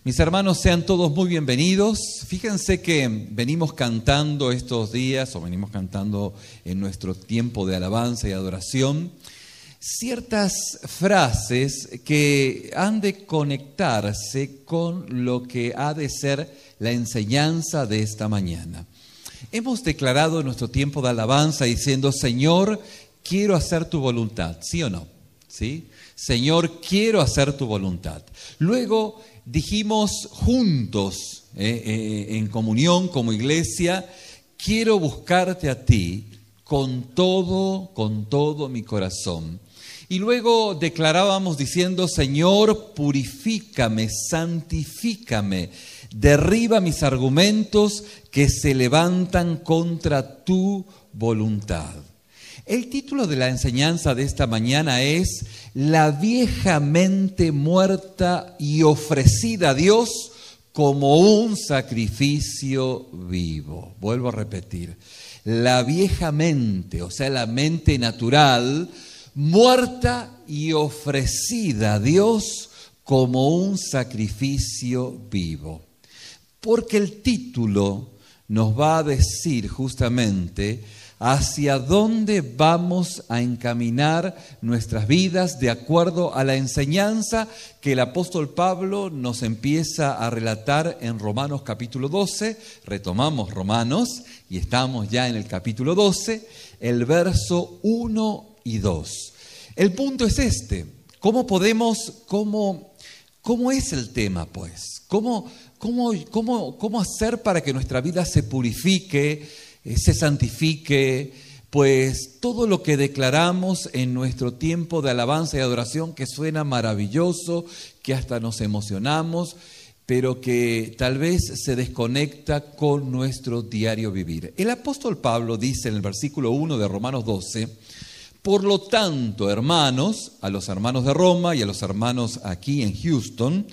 Mis hermanos, sean todos muy bienvenidos. Fíjense que venimos cantando estos días, o venimos cantando en nuestro tiempo de alabanza y adoración, ciertas frases que han de conectarse con lo que ha de ser la enseñanza de esta mañana. Hemos declarado en nuestro tiempo de alabanza diciendo: Señor, quiero hacer tu voluntad, ¿sí o no? ¿Sí? Señor, quiero hacer tu voluntad. Luego dijimos juntos, en comunión como iglesia, quiero buscarte a ti con todo mi corazón. Y luego declarábamos diciendo: Señor, purifícame, santifícame, derriba mis argumentos que se levantan contra tu voluntad. El título de la enseñanza de esta mañana es La vieja mente muerta y ofrecida a Dios como un sacrificio vivo. Vuelvo a repetir, la vieja mente, o sea, la mente natural, muerta y ofrecida a Dios como un sacrificio vivo. Porque el título nos va a decir justamente hacia dónde vamos a encaminar nuestras vidas de acuerdo a la enseñanza que el apóstol Pablo nos empieza a relatar en Romanos capítulo 12. Retomamos Romanos y estamos ya en el capítulo 12, el verso 1 y 2. El punto es este: ¿cómo es el tema, pues? ¿Cómo hacer para que nuestra vida se purifique, se santifique? Pues todo lo que declaramos en nuestro tiempo de alabanza y adoración, que suena maravilloso, que hasta nos emocionamos, pero que tal vez se desconecta con nuestro diario vivir. El apóstol Pablo dice en el versículo 1 de Romanos 12: por lo tanto, hermanos, a los hermanos de Roma y a los hermanos aquí en Houston,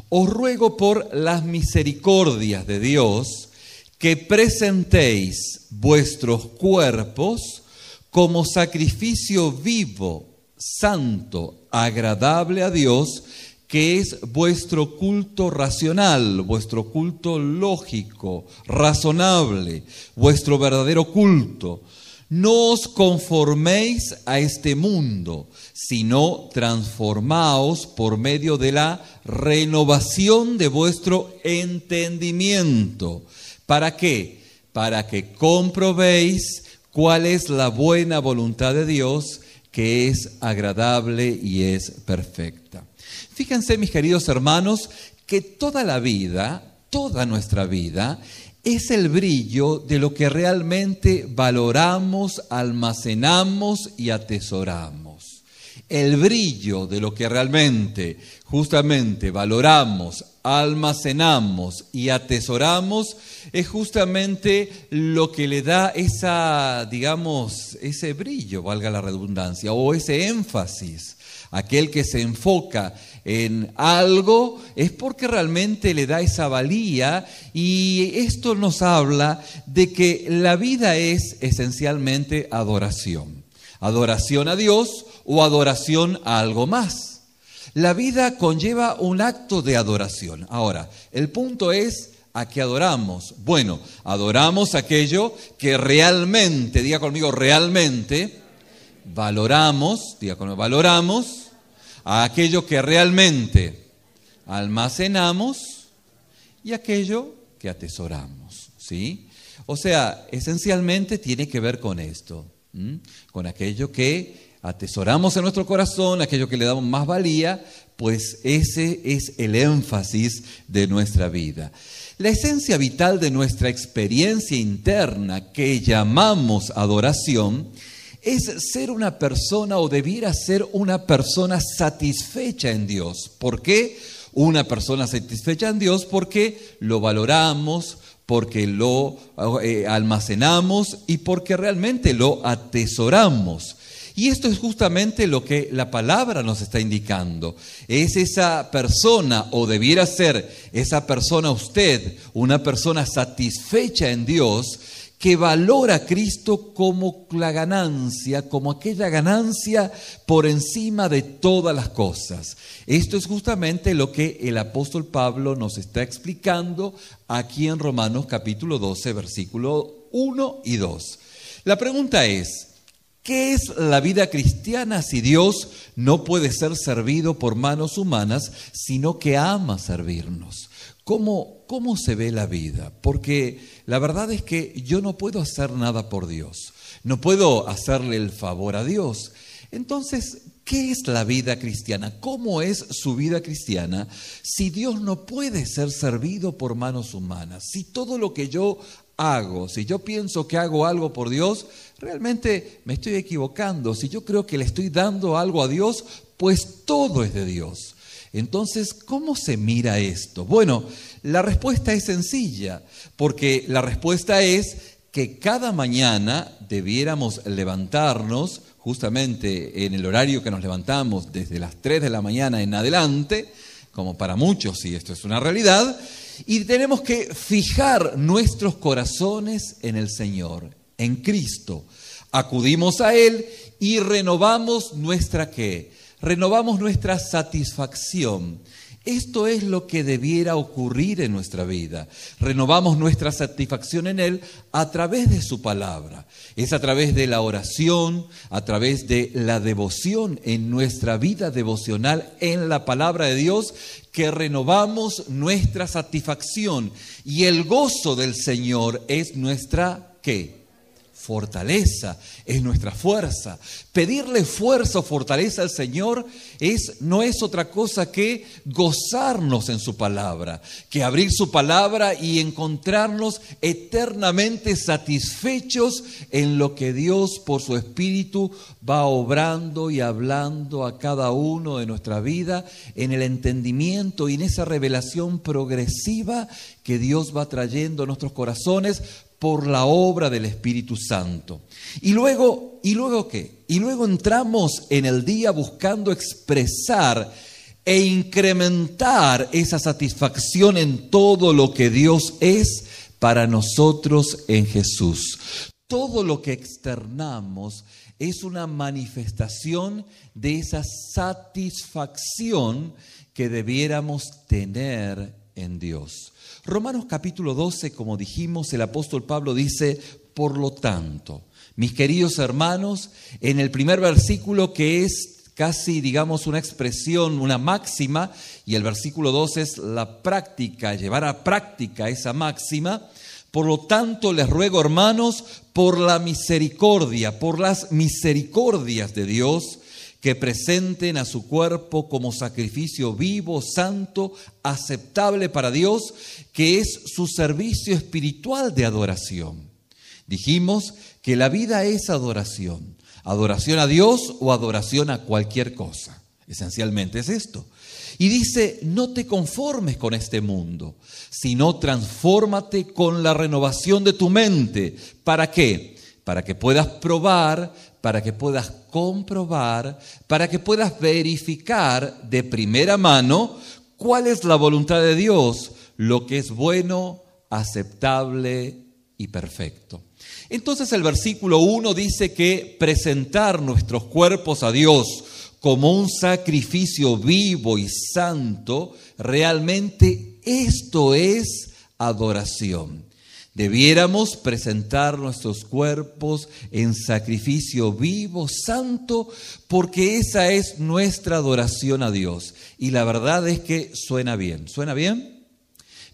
os ruego por las misericordias de Dios que presentéis vuestros cuerpos como sacrificio vivo, santo, agradable a Dios, que es vuestro culto racional, vuestro culto lógico, razonable, vuestro verdadero culto. No os conforméis a este mundo, sino transformaos por medio de la renovación de vuestro entendimiento. ¿Para qué? Para que comprobéis cuál es la buena voluntad de Dios, que es agradable y es perfecta. Fíjense, mis queridos hermanos, que toda la vida, toda nuestra vida, es el brillo de lo que realmente valoramos, almacenamos y atesoramos. El brillo de lo que realmente, justamente, valoramos, almacenamos y atesoramos es justamente lo que le da ese brillo, valga la redundancia, o ese énfasis. Aquel que se enfoca en algo es porque realmente le da esa valía, y esto nos habla de que la vida es esencialmente adoración. Adoración a Dios o adoración a algo más. La vida conlleva un acto de adoración. Ahora, el punto es: ¿a qué adoramos? Bueno, adoramos aquello que realmente, diga conmigo, realmente valoramos, diga conmigo, valoramos, a aquello que realmente almacenamos y aquello que atesoramos, ¿sí? O sea, esencialmente tiene que ver con esto, con aquello que atesoramos en nuestro corazón, aquello que le damos más valía, pues ese es el énfasis de nuestra vida. La esencia vital de nuestra experiencia interna, que llamamos adoración, es ser una persona, o debiera ser una persona satisfecha en Dios. ¿Por qué una persona satisfecha en Dios? Porque lo valoramos, porque lo almacenamos y porque realmente lo atesoramos. Y esto es justamente lo que la palabra nos está indicando. Es esa persona, o debiera ser esa persona usted, una persona satisfecha en Dios, que valora a Cristo como la ganancia, como aquella ganancia por encima de todas las cosas. Esto es justamente lo que el apóstol Pablo nos está explicando aquí en Romanos capítulo 12, versículo 1 y 2. La pregunta es, ¿qué es la vida cristiana si Dios no puede ser servido por manos humanas, sino que ama servirnos? ¿Cómo se ve la vida? Porque la verdad es que yo no puedo hacer nada por Dios. No puedo hacerle el favor a Dios. Entonces, ¿qué es la vida cristiana? ¿Cómo es su vida cristiana si Dios no puede ser servido por manos humanas? Si todo lo que yo hago, si yo pienso que hago algo por Dios, realmente me estoy equivocando. Si yo creo que le estoy dando algo a Dios, pues todo es de Dios. Entonces, ¿cómo se mira esto? Bueno, la respuesta es sencilla, porque la respuesta es que cada mañana debiéramos levantarnos, justamente en el horario que nos levantamos, desde las 3 de la mañana en adelante, como para muchos, y esto es una realidad, y tenemos que fijar nuestros corazones en el Señor, en Cristo. Acudimos a Él y renovamos nuestra ¿qué? Renovamos nuestra satisfacción. Esto es lo que debiera ocurrir en nuestra vida. Renovamos nuestra satisfacción en Él a través de su palabra. Es a través de la oración, a través de la devoción en nuestra vida devocional en la palabra de Dios que renovamos nuestra satisfacción. Y el gozo del Señor es nuestra ¿qué? Fortaleza, es nuestra fuerza. Pedirle fuerza o fortaleza al Señor no es otra cosa que gozarnos en su palabra, que abrir su palabra y encontrarnos eternamente satisfechos en lo que Dios por su Espíritu va obrando y hablando a cada uno de nuestra vida, en el entendimiento y en esa revelación progresiva que Dios va trayendo a nuestros corazones por la obra del Espíritu Santo. ¿Y luego qué? Y luego entramos en el día buscando expresar e incrementar esa satisfacción en todo lo que Dios es para nosotros en Jesús. Todo lo que externamos es una manifestación de esa satisfacción que debiéramos tener en Dios. Romanos capítulo 12, como dijimos, el apóstol Pablo dice, por lo tanto, mis queridos hermanos, en el primer versículo que es casi, digamos, una expresión, una máxima, y el versículo 2 es la práctica, llevar a práctica esa máxima. Por lo tanto, les ruego, hermanos, por la misericordia, por las misericordias de Dios, que presenten a su cuerpo como sacrificio vivo, santo, aceptable para Dios, que es su servicio espiritual de adoración. Dijimos que la vida es adoración. Adoración a Dios o adoración a cualquier cosa. Esencialmente es esto. Y dice, no te conformes con este mundo, sino transfórmate con la renovación de tu mente. ¿Para qué? Para que puedas probar, para que puedas comprobar, para que puedas verificar de primera mano cuál es la voluntad de Dios, lo que es bueno, aceptable y perfecto. Entonces el versículo 1 dice que presentar nuestros cuerpos a Dios como un sacrificio vivo y santo, realmente esto es adoración. Debiéramos presentar nuestros cuerpos en sacrificio vivo, santo, porque esa es nuestra adoración a Dios. Y la verdad es que suena bien. ¿Suena bien?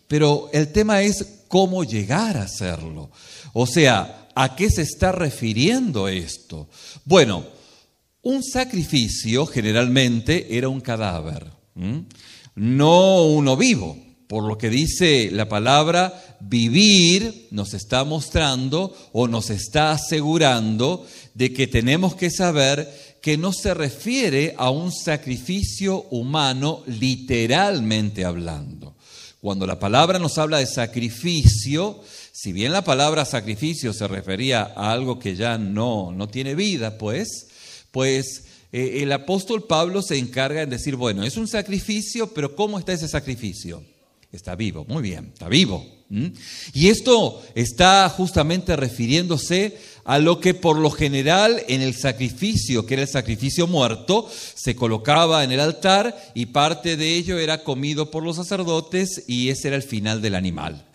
Pero el tema es cómo llegar a hacerlo. O sea, ¿a qué se está refiriendo esto? Bueno, un sacrificio generalmente era un cadáver, no uno vivo. Por lo que dice la palabra, vivir nos está mostrando o nos está asegurando de que tenemos que saber que no se refiere a un sacrificio humano literalmente hablando. Cuando la palabra nos habla de sacrificio, si bien la palabra sacrificio se refería a algo que ya no tiene vida, pues el apóstol Pablo se encarga en decir, bueno, es un sacrificio, pero ¿cómo está ese sacrificio? Está vivo, muy bien, está vivo, Y esto está justamente refiriéndose a lo que por lo general en el sacrificio, que era el sacrificio muerto, se colocaba en el altar y parte de ello era comido por los sacerdotes y ese era el final del animal,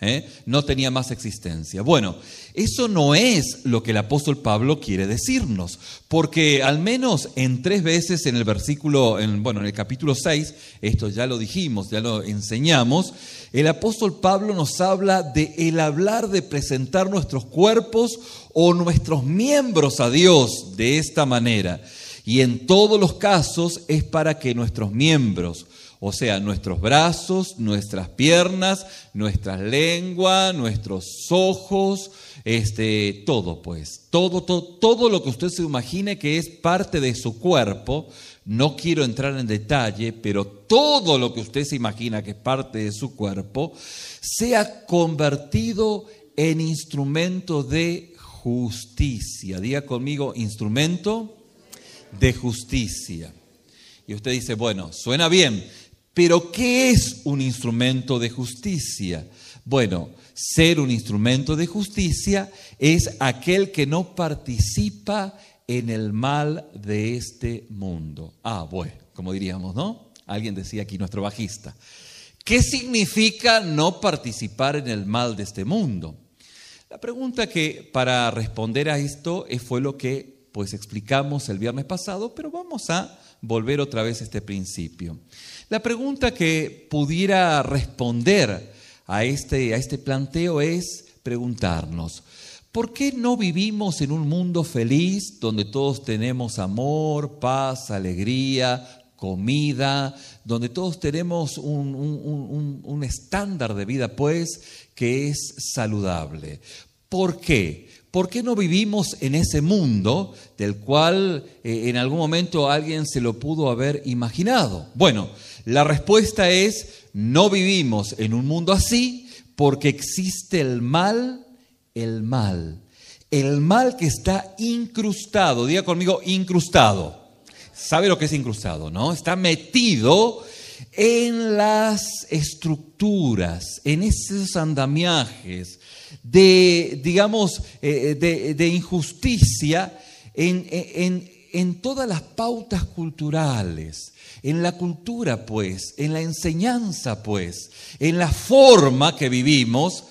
no tenía más existencia. Bueno, eso no es lo que el apóstol Pablo quiere decirnos, porque al menos en 3 veces en el versículo, en el capítulo 6, esto ya lo dijimos, ya lo enseñamos, el apóstol Pablo nos habla de el hablar de presentar nuestros cuerpos o nuestros miembros a Dios de esta manera. Y en todos los casos es para que nuestros miembros, o sea, nuestros brazos, nuestras piernas, nuestra lengua, nuestros ojos, todo lo que usted se imagine que es parte de su cuerpo, no quiero entrar en detalle, pero todo lo que usted se imagina que es parte de su cuerpo, sea convertido en instrumento de justicia. Diga conmigo, instrumento de justicia. Y usted dice, bueno, suena bien, pero ¿qué es un instrumento de justicia? Bueno, ser un instrumento de justicia es aquel que no participa en el mal de este mundo. Bueno, como diríamos, ¿no? Alguien decía aquí, nuestro bajista. ¿Qué significa no participar en el mal de este mundo? La pregunta que para responder a esto fue lo que explicamos el viernes pasado, pero vamos a volver otra vez a este principio. La pregunta que pudiera responder a este planteo es preguntarnos, ¿por qué no vivimos en un mundo feliz donde todos tenemos amor, paz, alegría, comida, donde todos tenemos un estándar de vida que es saludable? ¿Por qué? ¿Por qué no vivimos en ese mundo del cual en algún momento alguien se lo pudo haber imaginado? Bueno, la respuesta es, no vivimos en un mundo así porque existe el mal que está incrustado. Diga conmigo, incrustado. ¿Sabe lo que es incrustado, no? Está metido en las estructuras, en esos andamiajes de injusticia, en todas las pautas culturales, en la cultura, en la enseñanza, en la forma que vivimos,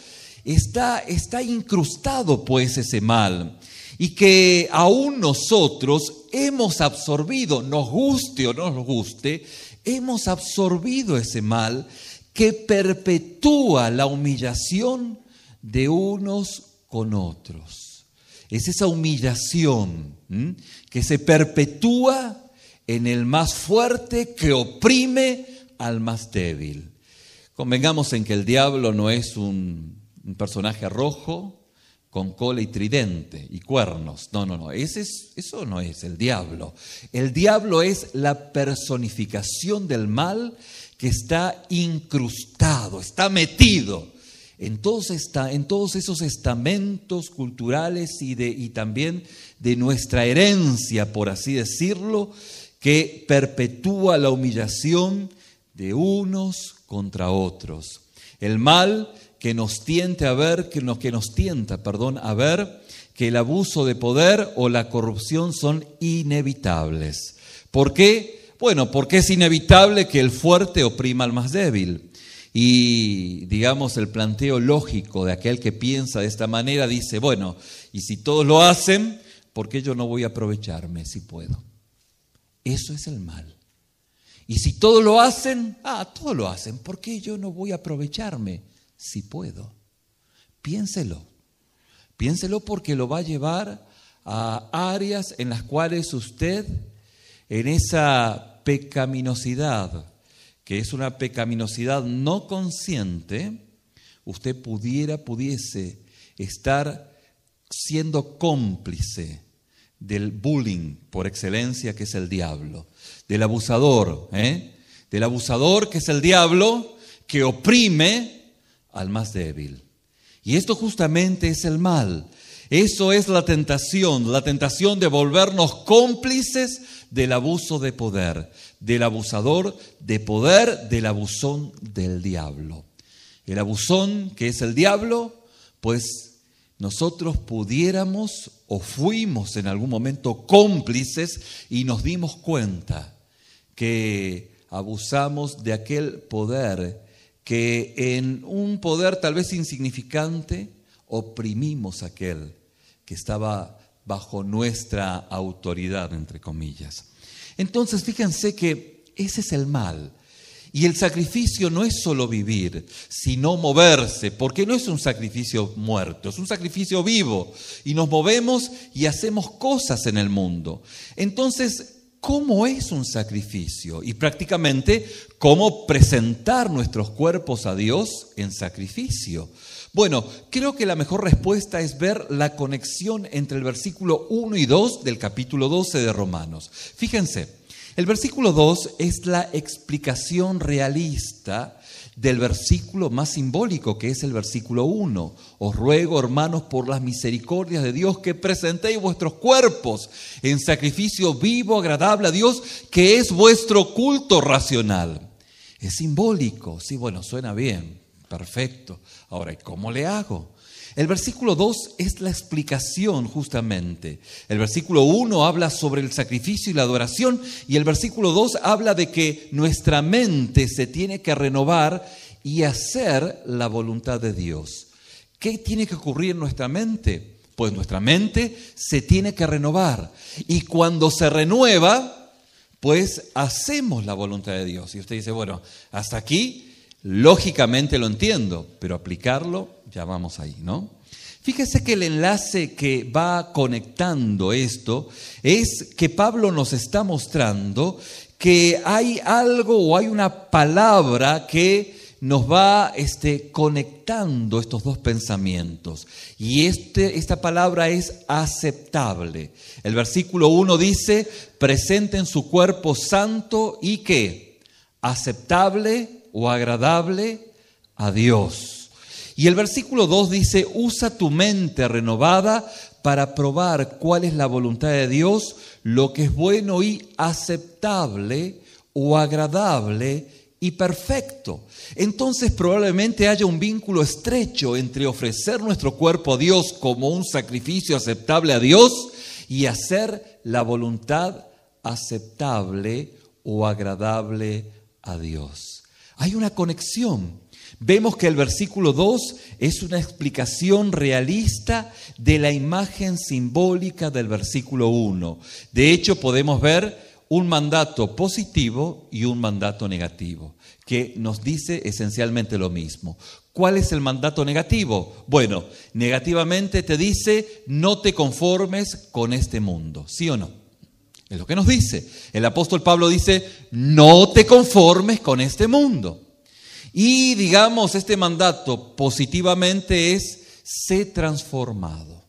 está incrustado, ese mal. Y que aún nosotros hemos absorbido, nos guste o no nos guste, hemos absorbido ese mal que perpetúa la humillación de unos con otros. Es esa humillación que se perpetúa en el más fuerte que oprime al más débil. Convengamos en que el diablo no es un personaje rojo con cola y tridente y cuernos. No. Eso no es el diablo. El diablo es la personificación del mal que está incrustado, está metido en todos esos estamentos culturales y también de nuestra herencia, por así decirlo, que perpetúa la humillación de unos contra otros. El mal que nos tienta a ver que el abuso de poder o la corrupción son inevitables. ¿Por qué? Bueno, porque es inevitable que el fuerte oprima al más débil. Y el planteo lógico de aquel que piensa de esta manera dice, bueno, y si todos lo hacen, ¿por qué yo no voy a aprovecharme si puedo? Eso es el mal. Y si todos lo hacen, ¿por qué yo no voy a aprovecharme si puedo? Piénselo porque lo va a llevar a áreas en las cuales usted, en esa pecaminosidad, que es una pecaminosidad no consciente, usted pudiese estar siendo cómplice del bullying por excelencia que es el diablo, del abusador que es el diablo que oprime al más débil. Y esto justamente es el mal. Eso es la tentación de volvernos cómplices del abuso de poder, del abusador de poder, del abusón del diablo. el abusón que es el diablo, pues nosotros pudiéramos o fuimos en algún momento cómplices y nos dimos cuenta que abusamos de aquel poder que en un poder tal vez insignificante oprimimos a aquel que estaba bajo nuestra autoridad, entre comillas. Entonces, fíjense que ese es el mal. Y el sacrificio no es solo vivir, sino moverse, porque no es un sacrificio muerto, es un sacrificio vivo. Y nos movemos y hacemos cosas en el mundo. Entonces, ¿cómo es un sacrificio? Y prácticamente, ¿cómo presentar nuestros cuerpos a Dios en sacrificio? Bueno, creo que la mejor respuesta es ver la conexión entre el versículo 1 y 2 del capítulo 12 de Romanos. Fíjense, el versículo 2 es la explicación realista del versículo más simbólico, que es el versículo 1. Os ruego, hermanos, por las misericordias de Dios, que presentéis vuestros cuerpos en sacrificio vivo, agradable a Dios, que es vuestro culto racional. Es simbólico, sí, bueno, suena bien, perfecto. Ahora, ¿y cómo le hago? El versículo 2 es la explicación justamente. El versículo 1 habla sobre el sacrificio y la adoración, y el versículo 2 habla de que nuestra mente se tiene que renovar y hacer la voluntad de Dios. ¿Qué tiene que ocurrir en nuestra mente? Pues nuestra mente se tiene que renovar, y cuando se renueva, pues hacemos la voluntad de Dios. Y usted dice, bueno, hasta aquí lógicamente lo entiendo, pero aplicarlo, ya vamos ahí, ¿no? Fíjese que el enlace que va conectando esto es que Pablo nos está mostrando que hay algo o hay una palabra que nos va conectando estos dos pensamientos. Y esta palabra es aceptable. El versículo 1 dice, presenten su cuerpo santo y ¿qué? Aceptable o agradable a Dios. Y el versículo 2 dice, usa tu mente renovada para probar cuál es la voluntad de Dios, lo que es bueno y aceptable o agradable y perfecto. Entonces probablemente haya un vínculo estrecho entre ofrecer nuestro cuerpo a Dios como un sacrificio aceptable a Dios y hacer la voluntad aceptable o agradable a Dios. Hay una conexión. Vemos que el versículo 2 es una explicación realista de la imagen simbólica del versículo 1. De hecho, podemos ver un mandato positivo y un mandato negativo, que nos dice esencialmente lo mismo. ¿Cuál es el mandato negativo? Bueno, negativamente te dice, no te conformes con este mundo, ¿sí o no? Es lo que nos dice. El apóstol Pablo dice, no te conformes con este mundo. Y digamos, este mandato positivamente es, sé transformado.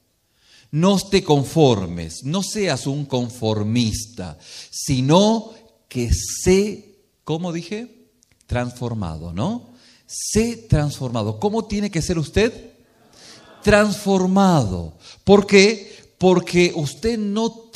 No te conformes, no seas un conformista, sino que sé, ¿cómo dije? Transformado, ¿no? Sé transformado. ¿Cómo tiene que ser usted? Transformado. ¿Por qué? Porque usted no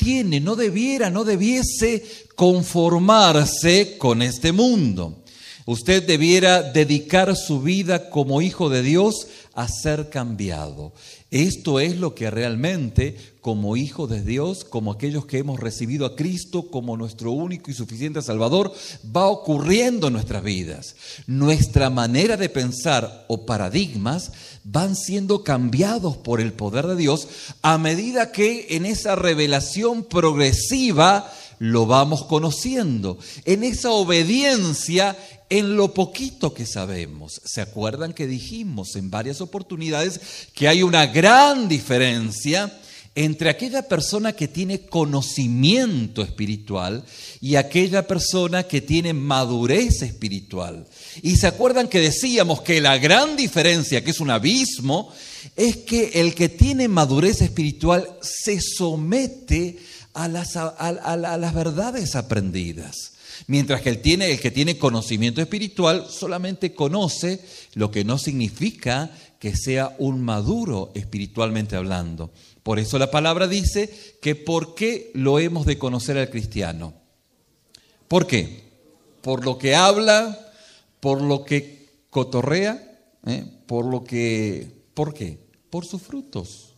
debiese conformarse con este mundo. Usted debiera dedicar su vida como hijo de Dios a ser cambiado. Esto es lo que realmente, como hijos de Dios, como aquellos que hemos recibido a Cristo como nuestro único y suficiente Salvador, va ocurriendo en nuestras vidas. Nuestra manera de pensar o paradigmas van siendo cambiados por el poder de Dios a medida que en esa revelación progresiva lo vamos conociendo, en esa obediencia en lo poquito que sabemos. ¿Se acuerdan que dijimos en varias oportunidades que hay una gran diferencia entre aquella persona que tiene conocimiento espiritual y aquella persona que tiene madurez espiritual? Y se acuerdan que decíamos que la gran diferencia, que es un abismo, es que el que tiene madurez espiritual se somete a las verdades aprendidas. Mientras que el que tiene conocimiento espiritual solamente conoce, lo que no significa que sea un maduro espiritualmente hablando. Por eso la palabra dice que ¿por qué lo hemos de conocer al cristiano? ¿Por qué? ¿Por lo que habla? ¿Por lo que cotorrea? ¿Por qué? Por sus frutos.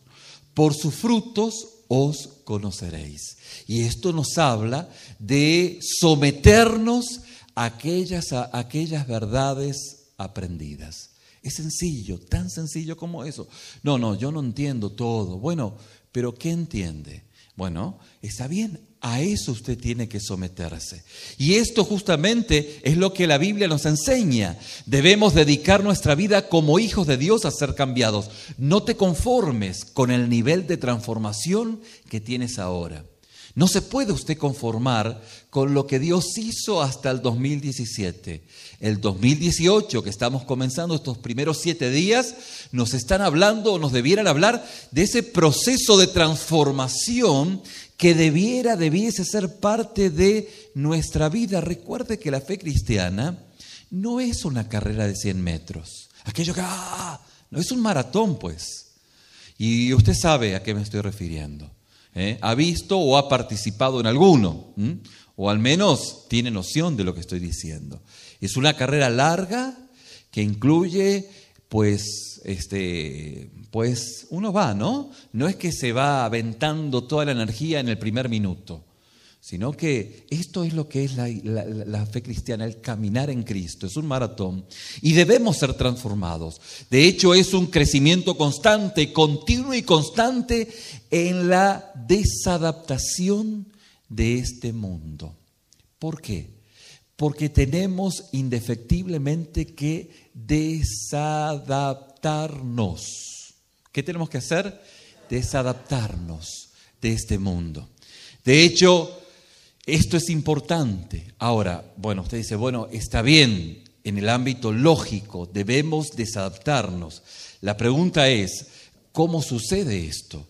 Por sus frutos os conoceréis. Y esto nos habla de someternos a aquellas verdades aprendidas. Es sencillo, tan sencillo como eso. No, yo no entiendo todo. Bueno, pero ¿qué entiende? Bueno, está bien, a eso usted tiene que someterse. Y esto justamente es lo que la Biblia nos enseña. Debemos dedicar nuestra vida como hijos de Dios a ser cambiados. No te conformes con el nivel de transformación que tienes ahora. No se puede usted conformar con lo que Dios hizo hasta el 2017. El 2018, que estamos comenzando estos primeros 7 días, nos están hablando o nos debieran hablar de ese proceso de transformación que debiese ser parte de nuestra vida. Recuerde que la fe cristiana no es una carrera de 100 metros. Aquello que, no es un maratón, pues. Y usted sabe a qué me estoy refiriendo. ¿Ha visto o ha participado en alguno? O al menos tiene noción de lo que estoy diciendo. Es una carrera larga que incluye, pues uno va, ¿no? No es que se va aventando toda la energía en el primer minuto, sino que esto es lo que es la fe cristiana, el caminar en Cristo. Es un maratón y debemos ser transformados. De hecho, es un crecimiento constante, continuo y constante en la desadaptación de este mundo. ¿Por qué? Porque tenemos indefectiblemente que desadaptarnos. ¿Qué tenemos que hacer? Desadaptarnos de este mundo. De hecho, esto es importante. Ahora, usted dice, está bien, en el ámbito lógico debemos desadaptarnos. La pregunta es, ¿cómo sucede esto?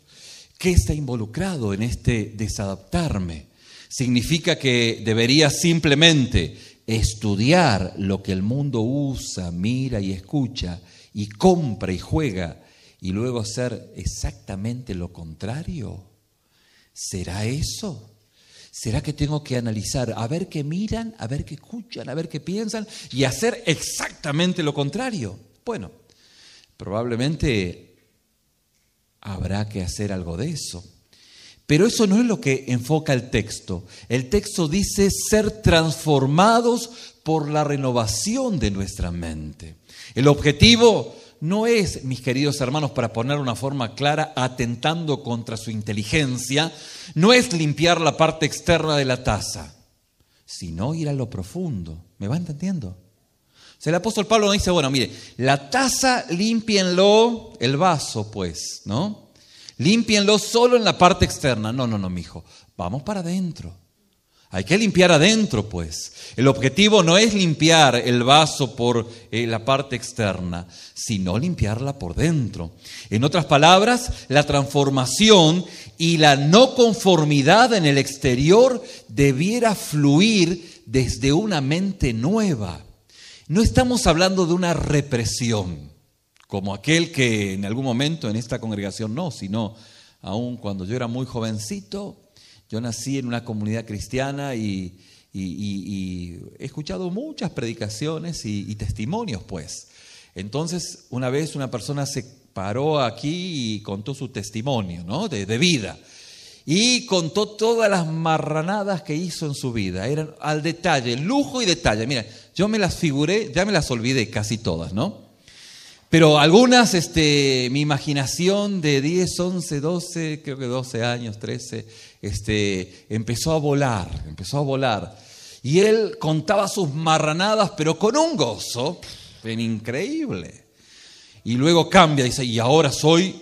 ¿Qué está involucrado en este desadaptarme? ¿Significa que debería simplemente estudiar lo que el mundo usa, mira y escucha, y compra y juega, y luego hacer exactamente lo contrario? ¿Será eso? ¿Será que tengo que analizar, a ver qué miran, a ver qué escuchan, a ver qué piensan y hacer exactamente lo contrario? Bueno, probablemente habrá que hacer algo de eso. Pero eso no es lo que enfoca el texto. El texto dice ser transformados por la renovación de nuestra mente. El objetivo no es, mis queridos hermanos, para poner una forma clara, atentando contra su inteligencia, no es limpiar la parte externa de la taza, sino ir a lo profundo. ¿Me va entendiendo? O sea, el apóstol Pablo nos dice, mire, la taza límpienlo, el vaso pues, ¿no? Límpienlo solo en la parte externa. No, mijo, vamos para adentro. Hay que limpiar adentro, pues. El objetivo no es limpiar el vaso por la parte externa, sino limpiarla por dentro. En otras palabras, la transformación y la no conformidad en el exterior debiera fluir desde una mente nueva. No estamos hablando de una represión, como aquel que en algún momento en esta congregación sino aún cuando yo era muy jovencito. Yo nací en una comunidad cristiana y he escuchado muchas predicaciones y testimonios, pues. Entonces, una vez una persona se paró aquí y contó su testimonio, ¿no? de vida. Y contó todas las marranadas que hizo en su vida. Eran al detalle, lujo y detalle. Mira, yo me las figuré, ya me las olvidé casi todas, ¿no? Pero algunas, mi imaginación de 10, 11, 12, creo que 12 años, 13, empezó a volar. Y él contaba sus marranadas, pero con un gozo increíble. Y luego cambia y dice, y ahora soy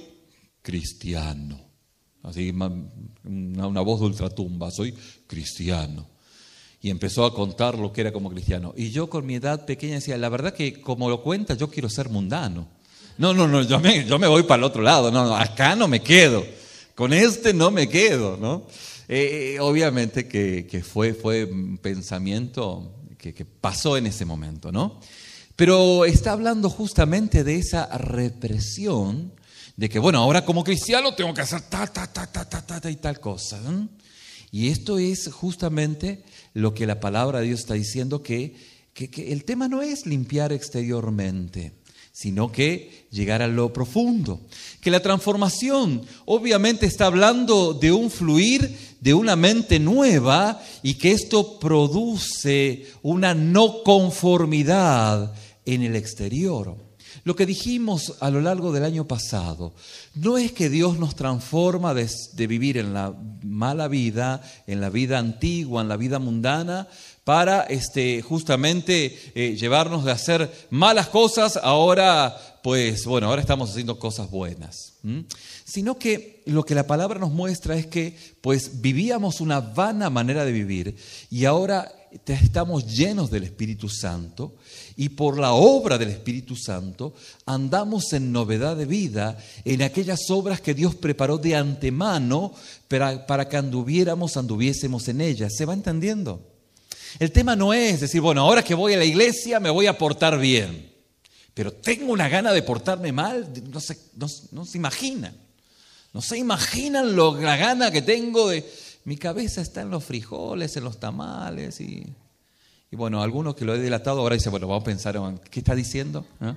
cristiano. Así, una voz de ultratumba, soy cristiano. Y empezó a contar lo que era como cristiano. Y yo con mi edad pequeña decía, la verdad que como lo cuenta, yo quiero ser mundano. No, yo me voy para el otro lado. No, acá no me quedo. Con no me quedo, ¿no? Obviamente que fue un pensamiento que pasó en ese momento, ¿no? Pero está hablando justamente de esa represión, de que, ahora como cristiano tengo que hacer ta y tal cosa, ¿no? Y esto es justamente lo que la palabra de Dios está diciendo, que el tema no es limpiar exteriormente, sino que llegar a lo profundo. Que la transformación obviamente está hablando de un fluir de una mente nueva y que esto produce una no conformidad en el exterior. Lo que dijimos a lo largo del año pasado, no es que Dios nos transforma de vivir en la mala vida, en la vida antigua, en la vida mundana, para justamente llevarnos de hacer malas cosas, ahora estamos haciendo cosas buenas. Sino que lo que la palabra nos muestra es que pues vivíamos una vana manera de vivir y ahora estamos llenos del Espíritu Santo y por la obra del Espíritu Santo andamos en novedad de vida, en aquellas obras que Dios preparó de antemano para que anduviésemos en ellas. ¿Se va entendiendo? El tema no es decir, bueno, ahora que voy a la iglesia me voy a portar bien, pero tengo una gana de portarme mal, no se imaginan. No se imaginan la gana que tengo de... Mi cabeza está en los frijoles, en los tamales y bueno, algunos que lo he delatado ahora dicen, bueno, vamos a pensar, ¿qué está diciendo? ¿Eh?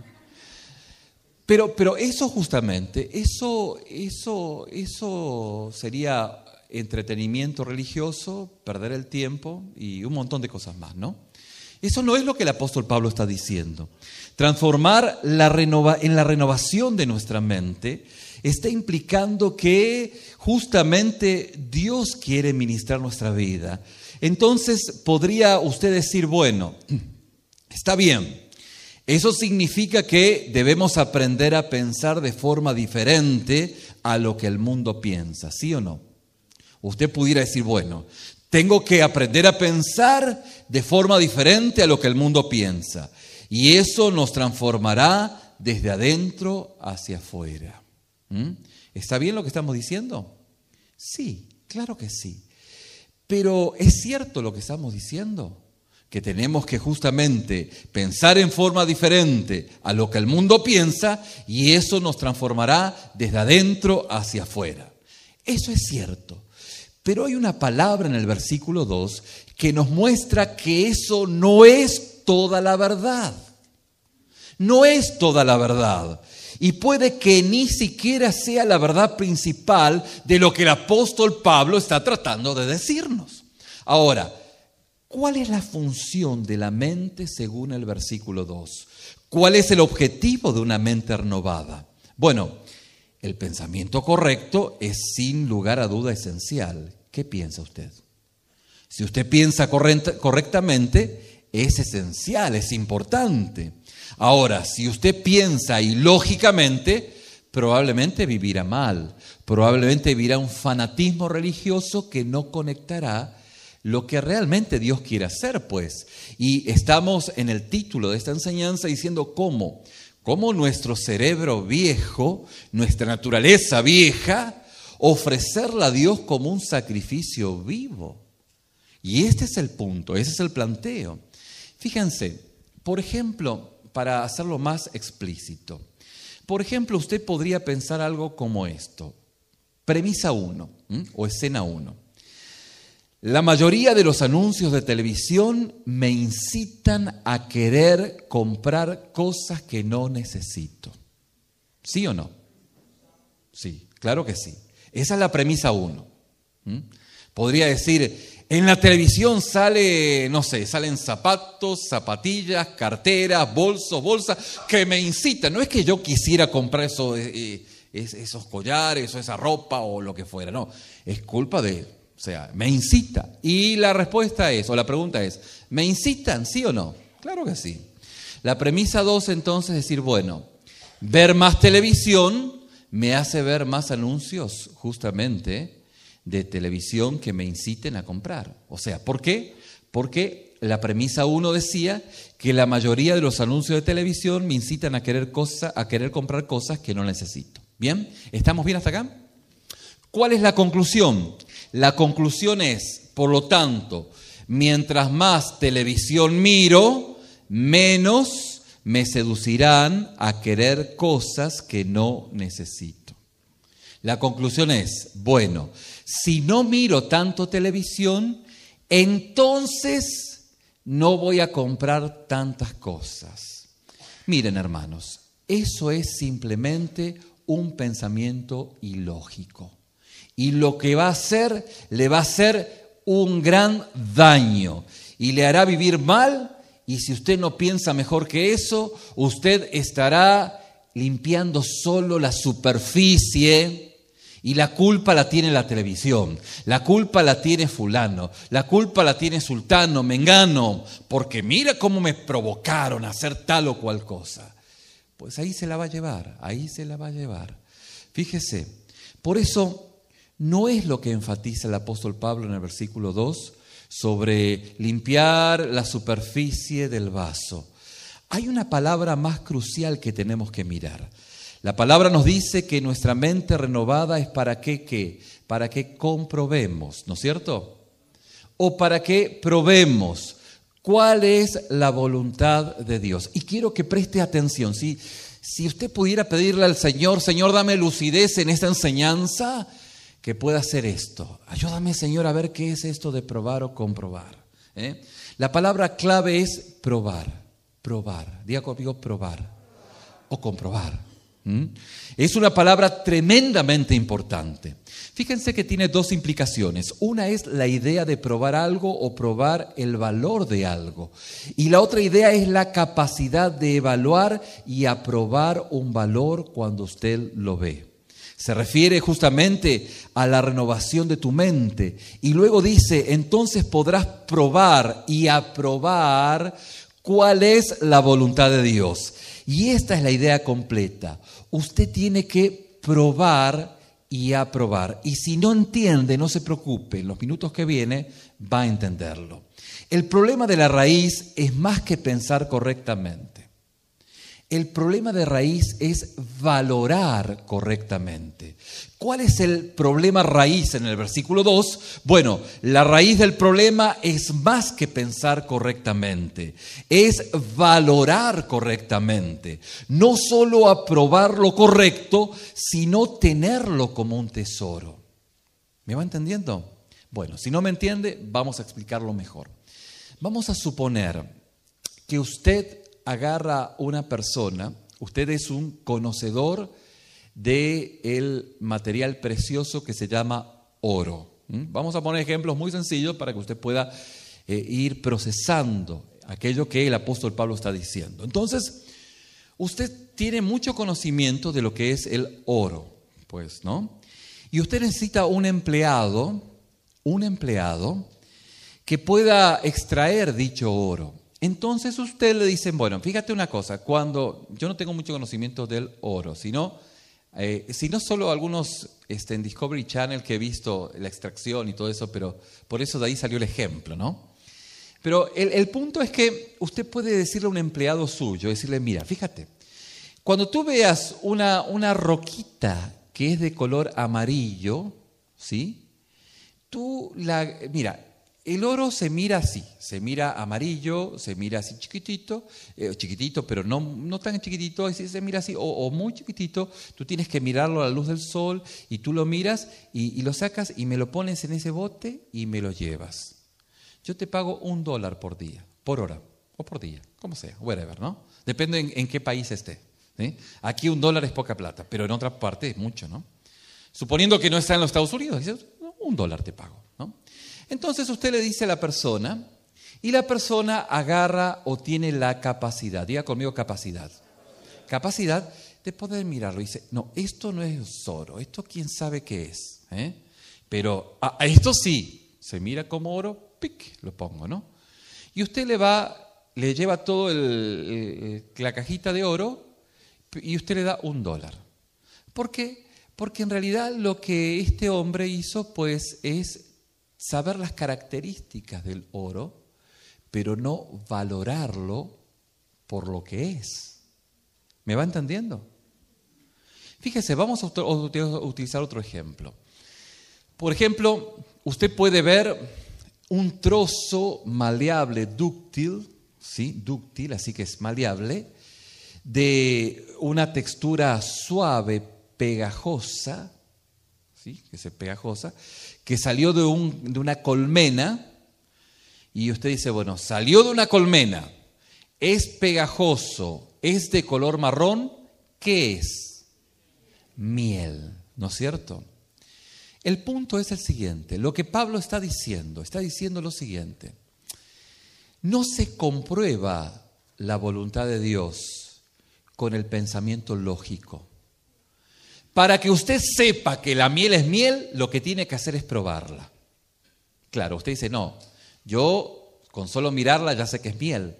Pero eso justamente, eso sería entretenimiento religioso, perder el tiempo y un montón de cosas más, ¿no? Eso no es lo que el apóstol Pablo está diciendo. Transformar en la renovación de nuestra mente está implicando que justamente Dios quiere ministrar nuestra vida. Entonces podría usted decir, bueno, está bien, eso significa que debemos aprender a pensar de forma diferente a lo que el mundo piensa, ¿sí o no? Usted pudiera decir, bueno, tengo que aprender a pensar de forma diferente a lo que el mundo piensa. Y eso nos transformará desde adentro hacia afuera. ¿Está bien lo que estamos diciendo? Sí, claro que sí. Pero ¿es cierto lo que estamos diciendo? Que tenemos que justamente pensar en forma diferente a lo que el mundo piensa y eso nos transformará desde adentro hacia afuera. Eso es cierto. Pero hay una palabra en el versículo 2 que nos muestra que eso no es toda la verdad. No es toda la verdad. Y puede que ni siquiera sea la verdad principal de lo que el apóstol Pablo está tratando de decirnos. Ahora, ¿cuál es la función de la mente según el versículo 2? ¿Cuál es el objetivo de una mente renovada? Bueno, el pensamiento correcto es sin lugar a duda esencial. ¿Qué piensa usted? Si usted piensa correctamente, es esencial, es importante. Ahora, si usted piensa ilógicamente, probablemente vivirá mal, probablemente vivirá un fanatismo religioso que no conectará lo que realmente Dios quiere hacer, pues. Y estamos en el título de esta enseñanza diciendo cómo nuestro cerebro viejo, nuestra naturaleza vieja, ofrecerla a Dios como un sacrificio vivo. Y este es el punto, ese es el planteo. Fíjense, por ejemplo, para hacerlo más explícito, por ejemplo, usted podría pensar algo como esto. Premisa 1 o escena 1. La mayoría de los anuncios de televisión me incitan a querer comprar cosas que no necesito. ¿Sí o no? Sí, claro que sí. Esa es la premisa 1. Podría decir, en la televisión salen zapatos, zapatillas, carteras, bolsas que me incitan. No es que yo quisiera comprar esos collares o esa ropa o lo que fuera, no. Es culpa me incita. Y la respuesta es, o la pregunta es, ¿me incitan, sí o no? Claro que sí. La premisa 2 entonces es decir, bueno, ver más televisión me hace ver más anuncios justamente de televisión que me inciten a comprar. O sea, ¿por qué? Porque la premisa 1 decía que la mayoría de los anuncios de televisión me incitan a querer comprar cosas que no necesito. ¿Bien? ¿Estamos bien hasta acá? ¿Cuál es la conclusión? La conclusión es, por lo tanto, mientras más televisión miro, menos me seducirán a querer cosas que no necesito. La conclusión es, bueno, si no miro tanto televisión, entonces no voy a comprar tantas cosas. Miren, hermanos, Eso es simplemente un pensamiento ilógico. Y lo que va a hacer, le va a hacer un gran daño y le hará vivir mal. Y si usted no piensa mejor que eso, usted estará limpiando solo la superficie y la culpa la tiene la televisión, la culpa la tiene fulano, la culpa la tiene sultano, mengano, porque mira cómo me provocaron a hacer tal o cual cosa. Pues ahí se la va a llevar, ahí se la va a llevar. Fíjese, por eso no es lo que enfatiza el apóstol Pablo en el versículo 2 sobre limpiar la superficie del vaso. Hay una palabra más crucial que tenemos que mirar. La palabra nos dice que nuestra mente renovada es para que, ¿qué? Para que comprobemos, ¿no es cierto? O para que probemos cuál es la voluntad de Dios. Y quiero que preste atención. Si usted pudiera pedirle al Señor, Señor, dame lucidez en esta enseñanza, que pueda hacer esto. Ayúdame, Señor, a ver qué es esto de probar o comprobar. La palabra clave es probar. Probar. Diga conmigo, probar o comprobar. Es una palabra tremendamente importante. Fíjense que tiene dos implicaciones. Una es la idea de probar algo o probar el valor de algo. Y la otra idea es la capacidad de evaluar y aprobar un valor cuando usted lo ve. Se refiere justamente a la renovación de tu mente. Y luego dice, entonces podrás probar y aprobar cuál es la voluntad de Dios. Y esta es la idea completa. Usted tiene que probar y aprobar. Y si no entiende, no se preocupe, en los minutos que viene va a entenderlo. El problema de la raíz es más que pensar correctamente. El problema de raíz es valorar correctamente. ¿Cuál es el problema raíz en el versículo 2? Bueno, la raíz del problema es más que pensar correctamente, es valorar correctamente. No solo aprobar lo correcto, sino tenerlo como un tesoro. ¿Me va entendiendo? Bueno, si no me entiende, vamos a explicarlo mejor. Vamos a suponer que usted agarra una persona, usted es un conocedor del material precioso que se llama oro. Vamos a poner ejemplos muy sencillos para que usted pueda ir procesando aquello que el apóstol Pablo está diciendo. Entonces, usted tiene mucho conocimiento de lo que es el oro, pues, ¿no? Y usted necesita un empleado que pueda extraer dicho oro. Entonces usted le dice, bueno, fíjate una cosa, cuando yo no tengo mucho conocimiento del oro, sino solo algunos en Discovery Channel que he visto la extracción y todo eso, pero por eso de ahí salió el ejemplo, ¿no? Pero el punto es que usted puede decirle a un empleado suyo, decirle, mira, fíjate, cuando tú veas una roquita que es de color amarillo, ¿sí? Mira, el oro se mira así, se mira amarillo, se mira así chiquitito, pero no tan chiquitito, se mira así, o muy chiquitito. Tú tienes que mirarlo a la luz del sol y tú lo miras y lo sacas y me lo pones en ese bote y me lo llevas. Yo te pago $1 por día, por hora o por día, como sea, whatever, ¿no? Depende en qué país esté, ¿sí? Aquí $1 es poca plata, pero en otra parte es mucho, ¿no? Suponiendo que no está en los Estados Unidos, dices, $1 te pago, ¿no? Entonces usted le dice a la persona y la persona agarra o tiene la capacidad, diga conmigo capacidad de poder mirarlo y dice, no, esto no es oro, esto quién sabe qué es, pero esto sí, se mira como oro, pic, lo pongo, ¿no? Y usted le lleva todo la cajita de oro y usted le da $1. ¿Por qué? Porque en realidad lo que este hombre hizo pues es saber las características del oro, pero no valorarlo por lo que es. ¿Me va entendiendo? Fíjese, vamos a utilizar otro ejemplo. Por ejemplo, usted puede ver un trozo maleable, dúctil, ¿sí? Dúctil, así que es maleable, de una textura suave, pegajosa, ¿sí? Que es pegajosa, que salió de una colmena, y usted dice, bueno, salió de una colmena, es pegajoso, es de color marrón, ¿qué es? Miel, ¿no es cierto? El punto es el siguiente, lo que Pablo está diciendo lo siguiente: no se comprueba la voluntad de Dios con el pensamiento lógico. Para que usted sepa que la miel es miel, lo que tiene que hacer es probarla. Claro, usted dice, no, yo con solo mirarla ya sé que es miel.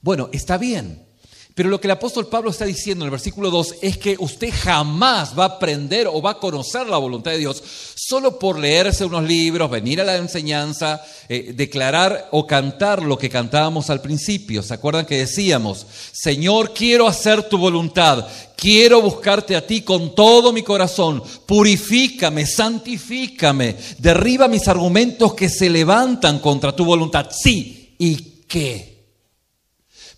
Bueno, está bien, pero lo que el apóstol Pablo está diciendo en el versículo 2 es que usted jamás va a aprender o va a conocer la voluntad de Dios solo por leerse unos libros, venir a la enseñanza, declarar o cantar lo que cantábamos al principio. ¿Se acuerdan que decíamos, Señor, quiero hacer tu voluntad, quiero buscarte a ti con todo mi corazón, purifícame, santifícame, derriba mis argumentos que se levantan contra tu voluntad? Sí, ¿y qué?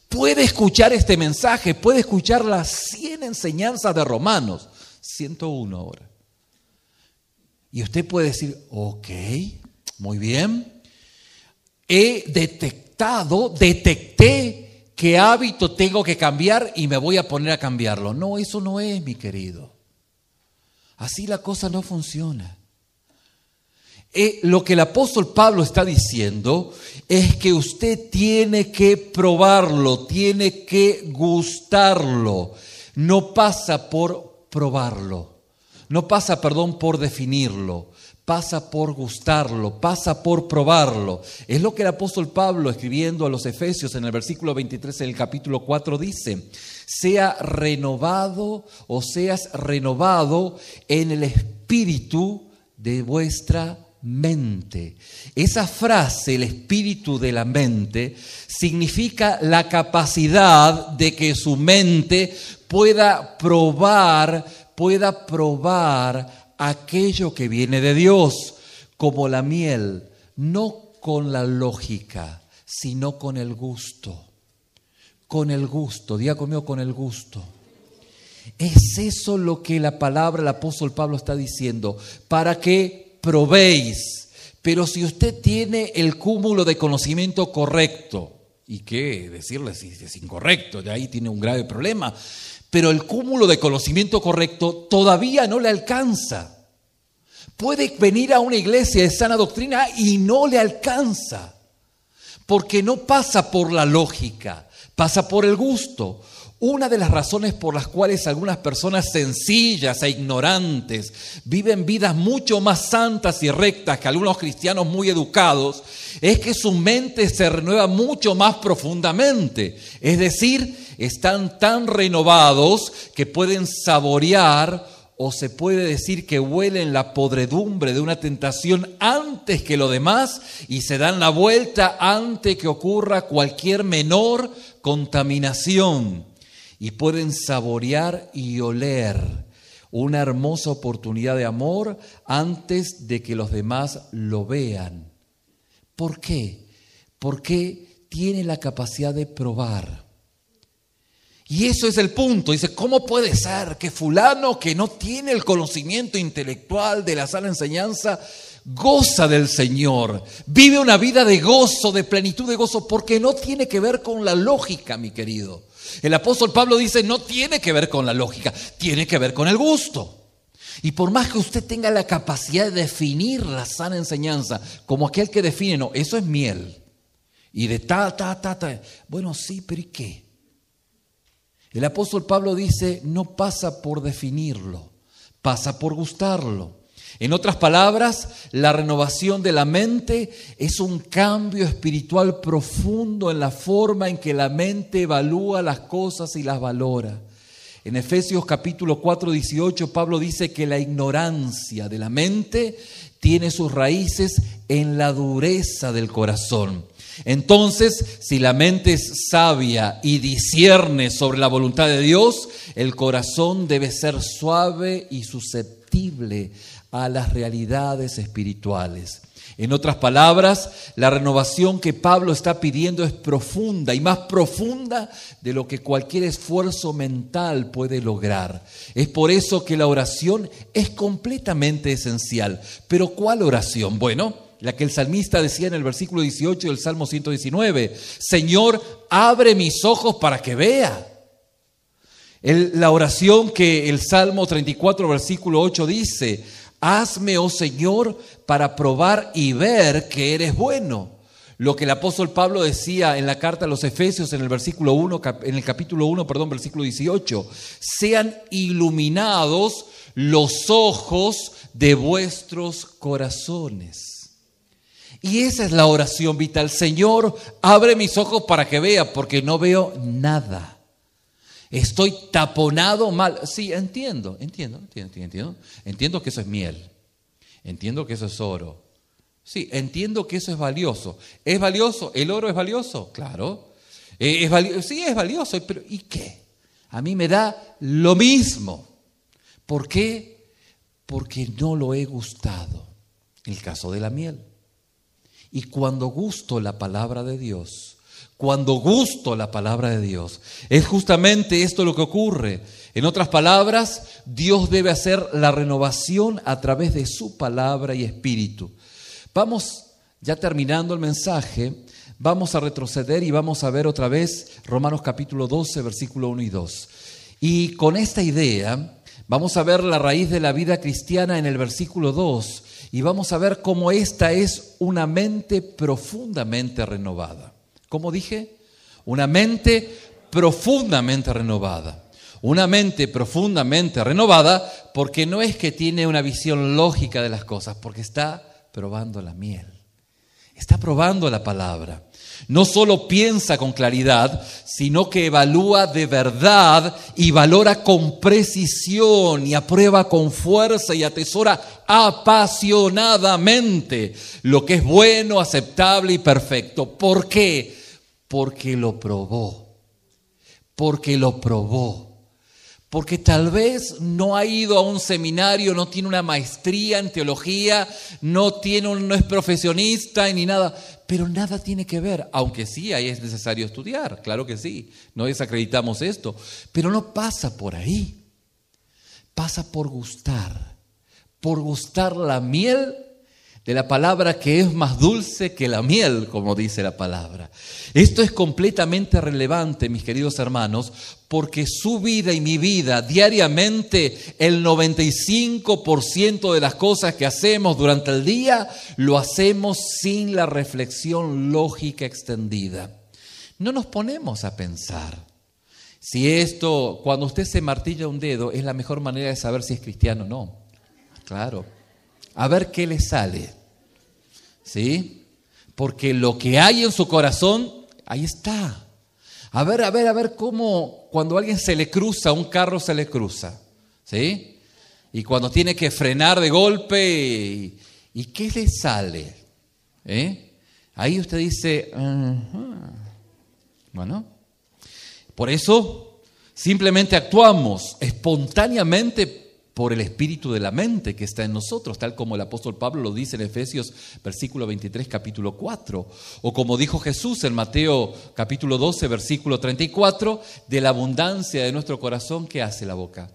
Puede escuchar este mensaje, puede escuchar las 100 enseñanzas de Romanos, 101 ahora. Y usted puede decir, ok, muy bien, detecté qué hábito tengo que cambiar y me voy a poner a cambiarlo. No, eso no es, mi querido. Así la cosa no funciona. Lo que el apóstol Pablo está diciendo es que usted tiene que probarlo, tiene que gustarlo. No pasa por probarlo, no pasa, por definirlo, pasa por gustarlo, pasa por probarlo. Es lo que el apóstol Pablo, escribiendo a los Efesios en el versículo 23 del capítulo 4, dice: sea renovado o seas renovado en el espíritu de vuestra mente. Esa frase, el espíritu de la mente, significa la capacidad de que su mente pueda probar aquello que viene de Dios, como la miel, no con la lógica, sino con el gusto. Con el gusto, diga conmigo, con el gusto. Es eso lo que la palabra, el apóstol Pablo está diciendo, para que probéis. Pero si usted tiene el cúmulo de conocimiento correcto, ¿y qué decirle si es incorrecto? De ahí tiene un grave problema. Pero el cúmulo de conocimiento correcto todavía no le alcanza. Puede venir a una iglesia de sana doctrina y no le alcanza, porque no pasa por la lógica, pasa por el gusto. Una de las razones por las cuales algunas personas sencillas e ignorantes viven vidas mucho más santas y rectas que algunos cristianos muy educados es que su mente se renueva mucho más profundamente. Es decir, están tan renovados que pueden saborear, o se puede decir que huelen la podredumbre de una tentación antes que lo demás y se dan la vuelta antes que ocurra cualquier menor contaminación. Y pueden saborear y oler una hermosa oportunidad de amor antes de que los demás lo vean. ¿Por qué? Porque tiene la capacidad de probar. Y eso es el punto. Dice, ¿cómo puede ser que fulano que no tiene el conocimiento intelectual de la sana enseñanza goza del Señor, vive una vida de gozo, de plenitud de gozo? Porque no tiene que ver con la lógica, mi querido. El apóstol Pablo dice, no tiene que ver con la lógica, tiene que ver con el gusto. Y por más que usted tenga la capacidad de definir la sana enseñanza, como aquel que define, no, eso es miel. Y de bueno, sí, pero ¿y qué? El apóstol Pablo dice, no pasa por definirlo, pasa por gustarlo. En otras palabras, la renovación de la mente es un cambio espiritual profundo en la forma en que la mente evalúa las cosas y las valora. En Efesios capítulo 4, 18, Pablo dice que la ignorancia de la mente tiene sus raíces en la dureza del corazón. Entonces, si la mente es sabia y discierne sobre la voluntad de Dios, el corazón debe ser suave y susceptible a las realidades espirituales. En otras palabras, la renovación que Pablo está pidiendo es profunda y más profunda de lo que cualquier esfuerzo mental puede lograr. Es por eso que la oración es completamente esencial. ¿Pero cuál oración? Bueno, la que el salmista decía en el versículo 18 del Salmo 119, Señor, abre mis ojos para que vea. La oración que el Salmo 34, versículo 8 dice: hazme, oh Señor, para probar y ver que eres bueno. Lo que el apóstol Pablo decía en la carta a los Efesios en el capítulo 1, versículo 18: sean iluminados los ojos de vuestros corazones. Y esa es la oración vital. Señor, abre mis ojos para que vea, porque no veo nada. Estoy taponado mal. Sí, entiendo. Entiendo que eso es miel. Entiendo que eso es oro. Sí, entiendo que eso es valioso. ¿Es valioso? ¿El oro es valioso? Claro. Sí, es valioso. Pero ¿y qué? A mí me da lo mismo. ¿Por qué? Porque no lo he gustado. El caso de la miel. Y cuando gusto la palabra de Dios, es justamente esto lo que ocurre. En otras palabras, Dios debe hacer la renovación a través de su palabra y espíritu. Vamos, ya terminando el mensaje, vamos a retroceder y vamos a ver otra vez Romanos capítulo 12, versículo 1 y 2. Y con esta idea vamos a ver la raíz de la vida cristiana en el versículo 2 y vamos a ver cómo esta es una mente profundamente renovada. ¿Cómo dije? Una mente profundamente renovada. Una mente profundamente renovada porque no es que tiene una visión lógica de las cosas, porque está probando la miel. Está probando la palabra. No solo piensa con claridad, sino que evalúa de verdad y valora con precisión y aprueba con fuerza y atesora apasionadamente lo que es bueno, aceptable y perfecto. ¿Por qué? Porque lo probó. Porque tal vez no ha ido a un seminario, no tiene una maestría en teología, no es profesionista ni nada, pero nada tiene que ver, aunque sí, ahí es necesario estudiar, claro que sí, no desacreditamos esto, pero no pasa por ahí, pasa por gustar la miel de la palabra, que es más dulce que la miel, como dice la palabra. Esto es completamente relevante, mis queridos hermanos, porque su vida y mi vida, diariamente, el 95% de las cosas que hacemos durante el día, lo hacemos sin la reflexión lógica extendida. No nos ponemos a pensar si esto, cuando usted se martilla un dedo, es la mejor manera de saber si es cristiano o no. Claro. A ver qué le sale, ¿sí? Porque lo que hay en su corazón, ahí está. A ver cómo cuando a alguien se le cruza, un carro se le cruza, ¿sí? Y cuando tiene que frenar de golpe, ¿y qué le sale? Ahí usted dice, bueno, por eso simplemente actuamos espontáneamente por el espíritu de la mente que está en nosotros, tal como el apóstol Pablo lo dice en Efesios versículo 23, capítulo 4, o como dijo Jesús en Mateo capítulo 12, versículo 34, de la abundancia de nuestro corazón, ¿qué hace la boca?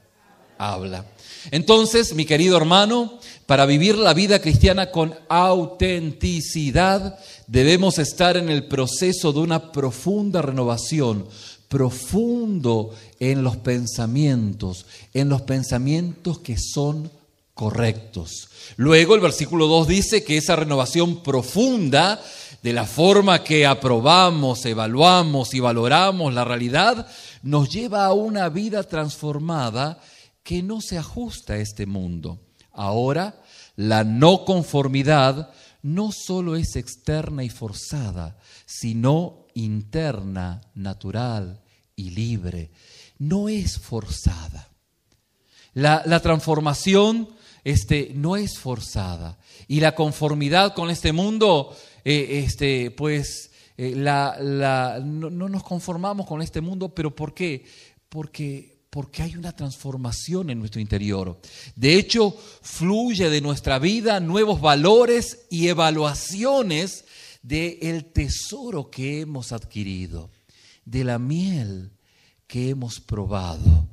Habla. Entonces, mi querido hermano, para vivir la vida cristiana con autenticidad, debemos estar en el proceso de una profunda renovación, profundo en los pensamientos que son correctos. Luego el versículo 2 dice que esa renovación profunda, de la forma que aprobamos, evaluamos y valoramos la realidad, nos lleva a una vida transformada que no se ajusta a este mundo. Ahora, la no conformidad no solo es externa y forzada, sino interna, natural y libre. No es forzada. La transformación no es forzada. Y la conformidad con este mundo, no nos conformamos con este mundo, pero ¿por qué? Porque hay una transformación en nuestro interior. De hecho, fluye de nuestra vida nuevos valores y evaluaciones del tesoro que hemos adquirido, de la miel que hemos probado.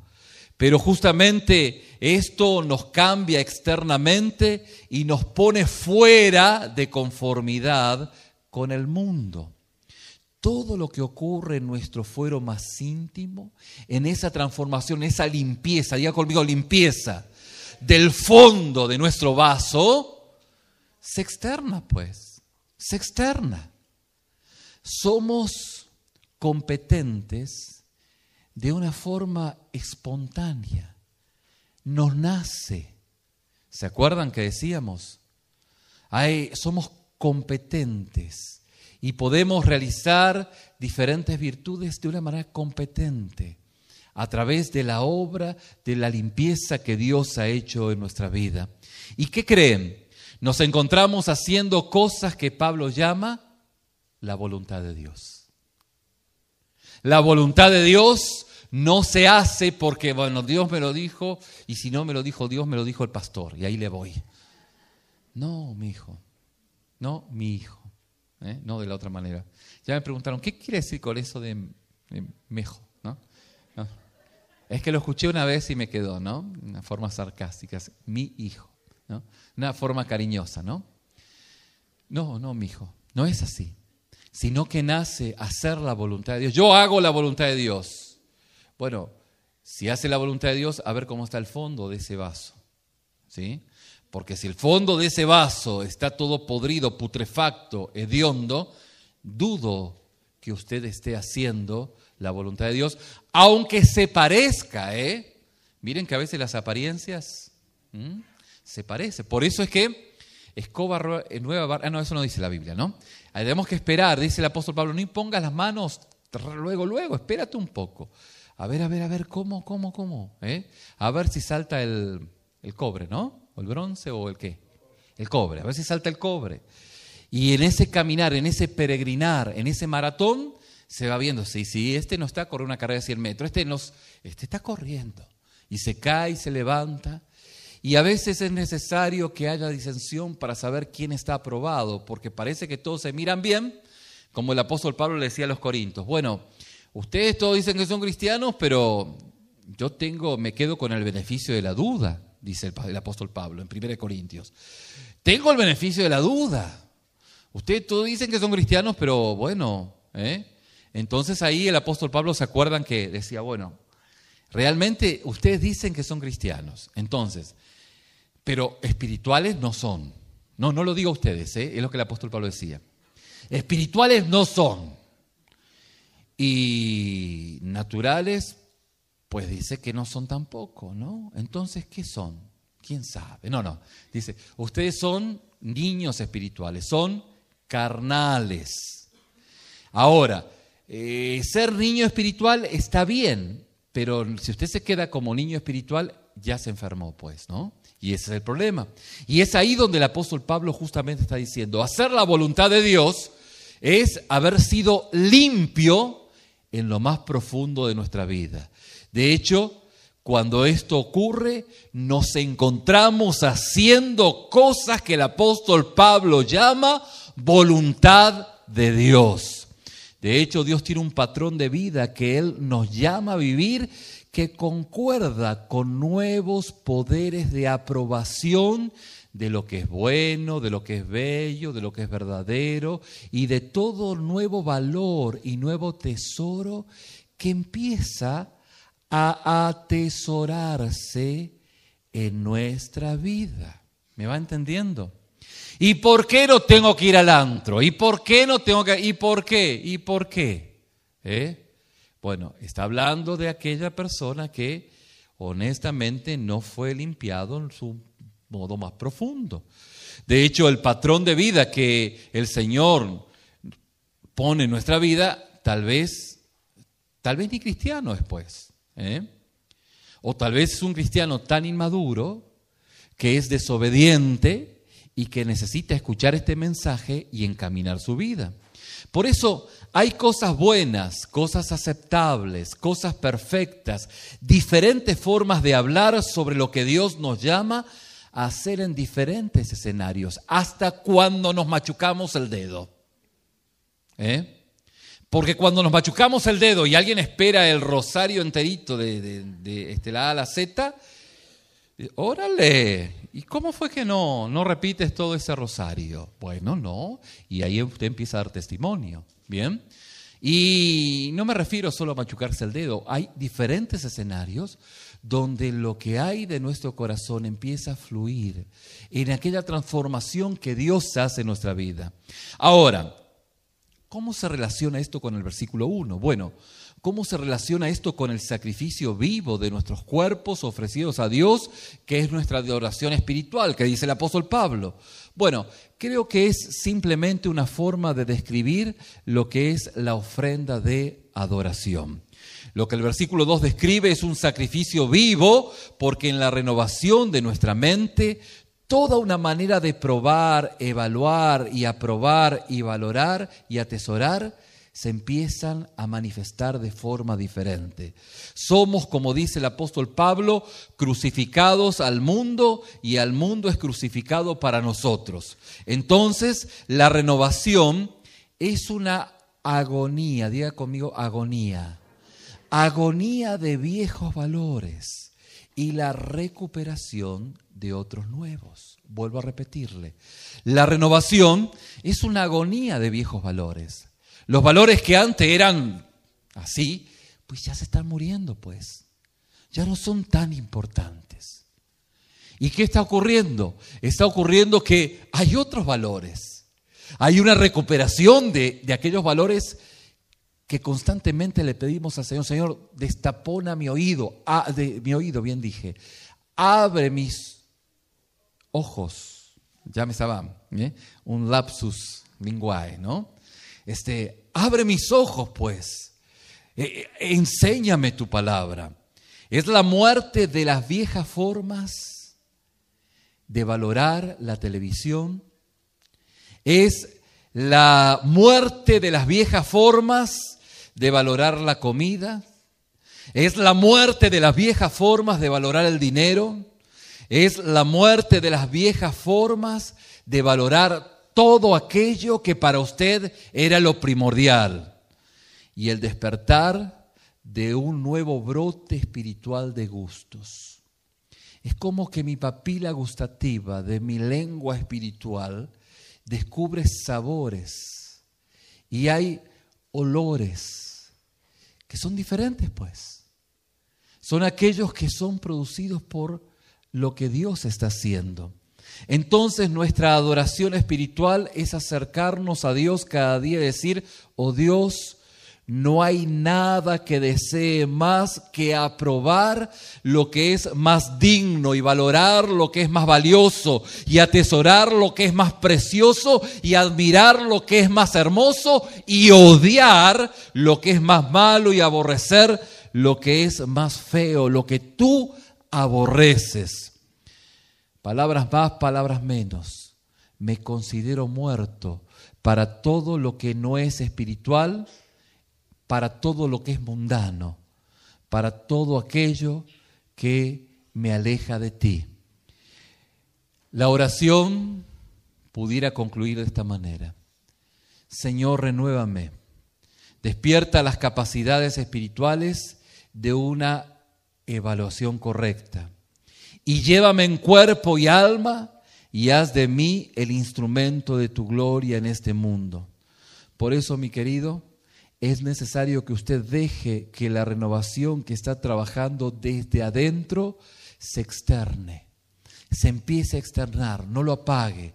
Pero justamente esto nos cambia externamente y nos pone fuera de conformidad con el mundo. todo lo que ocurre en nuestro fuero más íntimo, en esa transformación, esa limpieza, diga conmigo limpieza, del fondo de nuestro vaso, se externa pues, se externa. Somos competentes de una forma espontánea, nos nace. ¿Se acuerdan que decíamos? Somos competentes y podemos realizar diferentes virtudes de una manera competente a través de la obra de la limpieza que Dios ha hecho en nuestra vida. ¿Y qué creen? Nos encontramos haciendo cosas que Pablo llama la voluntad de Dios. La voluntad de Dios no se hace porque, bueno, Dios me lo dijo, y si no me lo dijo Dios, me lo dijo el pastor, y ahí le voy. No, mi hijo. No, mi hijo. No de la otra manera. Ya me preguntaron, ¿qué quiere decir con eso de mejo? ¿No? No. Es que lo escuché una vez y me quedó, ¿no? Una forma sarcástica. Mi hijo, ¿no? Una forma cariñosa, ¿no? No, mi hijo. No es así. Sino que nace hacer la voluntad de Dios. Yo hago la voluntad de Dios. Bueno, si hace la voluntad de Dios, a ver cómo está el fondo de ese vaso, ¿sí? Porque si el fondo de ese vaso está todo podrido, putrefacto, hediondo, dudo que usted esté haciendo la voluntad de Dios, aunque se parezca, Miren que a veces las apariencias se parecen. Por eso es que escoba nueva barra. No, eso no dice la Biblia, ¿no? Tenemos que esperar, dice el apóstol Pablo, no impongas las manos luego, espérate un poco. A ver, ¿cómo? A ver si salta el cobre, ¿no? ¿O el bronce o el qué? El cobre, a ver si salta el cobre. Y en ese caminar, en ese peregrinar, en ese maratón, se va viendo, sí, este no está corriendo una carrera de 100 metros, este está corriendo. Y se cae y se levanta. Y a veces es necesario que haya disensión para saber quién está aprobado, porque parece que todos se miran bien, como el apóstol Pablo le decía a los corintios. Bueno, ustedes todos dicen que son cristianos, pero yo me quedo con el beneficio de la duda, dice el apóstol Pablo en 1 Corintios. Tengo el beneficio de la duda. Ustedes todos dicen que son cristianos, pero bueno, Entonces ahí el apóstol Pablo, ¿se acuerdan que decía, bueno, realmente ustedes dicen que son cristianos, entonces, pero espirituales no son. No lo digo a ustedes, es lo que el apóstol Pablo decía. Espirituales no son. Y naturales, pues dice que no son tampoco, ¿no? Entonces, ¿qué son? ¿Quién sabe? No. Dice, ustedes son niños espirituales, son carnales. Ahora, ser niño espiritual está bien, pero si usted se queda como niño espiritual, ya se enfermó, pues, ¿no? Y ese es el problema. Y es ahí donde el apóstol Pablo justamente está diciendo, hacer la voluntad de Dios es haber sido limpio en lo más profundo de nuestra vida. De hecho, cuando esto ocurre, nos encontramos haciendo cosas que el apóstol Pablo llama voluntad de Dios. De hecho, Dios tiene un patrón de vida que Él nos llama a vivir que concuerda con nuevos poderes de aprobación de lo que es bueno, de lo que es bello, de lo que es verdadero y de todo nuevo valor y nuevo tesoro que empieza a atesorarse en nuestra vida. ¿Me va entendiendo? ¿Y por qué no tengo que ir al antro? ¿Y por qué no tengo que...? ¿Y por qué? ¿Y por qué? Bueno, está hablando de aquella persona que honestamente no fue limpiado en su modo más profundo. De hecho, el patrón de vida que el Señor pone en nuestra vida, tal vez ni cristiano es, pues. O tal vez es un cristiano tan inmaduro que es desobediente y que necesita escuchar este mensaje y encaminar su vida. Por eso hay cosas buenas, cosas aceptables, cosas perfectas, diferentes formas de hablar sobre lo que Dios nos llama a hacer en diferentes escenarios, hasta cuando nos machucamos el dedo. Porque cuando nos machucamos el dedo y alguien espera el rosario enterito de la A a la Z, órale, ¿y cómo fue que no repites todo ese rosario? Bueno, no, y ahí usted empieza a dar testimonio, ¿bien? Y no me refiero solo a machucarse el dedo, hay diferentes escenarios donde lo que hay de nuestro corazón empieza a fluir en aquella transformación que Dios hace en nuestra vida. Ahora, ¿cómo se relaciona esto con el versículo 1? Bueno, ¿cómo se relaciona esto con el sacrificio vivo de nuestros cuerpos ofrecidos a Dios, que es nuestra adoración espiritual, que dice el apóstol Pablo? Bueno, creo que es simplemente una forma de describir lo que es la ofrenda de adoración. Lo que el versículo 2 describe es un sacrificio vivo, porque en la renovación de nuestra mente, toda una manera de probar, evaluar y aprobar y valorar y atesorar se empiezan a manifestar de forma diferente. Somos, como dice el apóstol Pablo, crucificados al mundo y al mundo es crucificado para nosotros. Entonces, la renovación es una agonía, diga conmigo agonía. Agonía de viejos valores y la recuperación de otros nuevos. Vuelvo a repetirle. La renovación es una agonía de viejos valores. Los valores que antes eran así, pues ya se están muriendo, pues. Ya no son tan importantes. ¿Y qué está ocurriendo? Está ocurriendo que hay otros valores. Hay una recuperación de aquellos valores que constantemente le pedimos al Señor. Señor, destapona mi oído, bien dije, abre mis ojos. Ya me estaba, un lapsus linguae, ¿no? Abre mis ojos, pues. Enséñame tu palabra. Es la muerte de las viejas formas de valorar la televisión. Es la muerte de las viejas formas de valorar la comida. Es la muerte de las viejas formas de valorar el dinero. Es la muerte de las viejas formas de valorar todo aquello que para usted era lo primordial. Y el despertar de un nuevo brote espiritual de gustos. Es como que mi papila gustativa de mi lengua espiritual descubre sabores y hay olores que son diferentes, pues. Son aquellos que son producidos por lo que Dios está haciendo. Entonces nuestra adoración espiritual es acercarnos a Dios cada día y decir, oh Dios, no hay nada que desee más que aprobar lo que es más digno y valorar lo que es más valioso y atesorar lo que es más precioso y admirar lo que es más hermoso y odiar lo que es más malo y aborrecer lo que es más feo, lo que tú aborreces. Palabras más, palabras menos. Me considero muerto para todo lo que no es espiritual, para todo lo que es mundano, para todo aquello que me aleja de ti. La oración pudiera concluir de esta manera. Señor, renuévame. Despierta las capacidades espirituales de una evaluación correcta. Y llévame en cuerpo y alma y haz de mí el instrumento de tu gloria en este mundo. Por eso, mi querido, es necesario que usted deje que la renovación que está trabajando desde adentro se externe, se empiece a externar, no lo apague.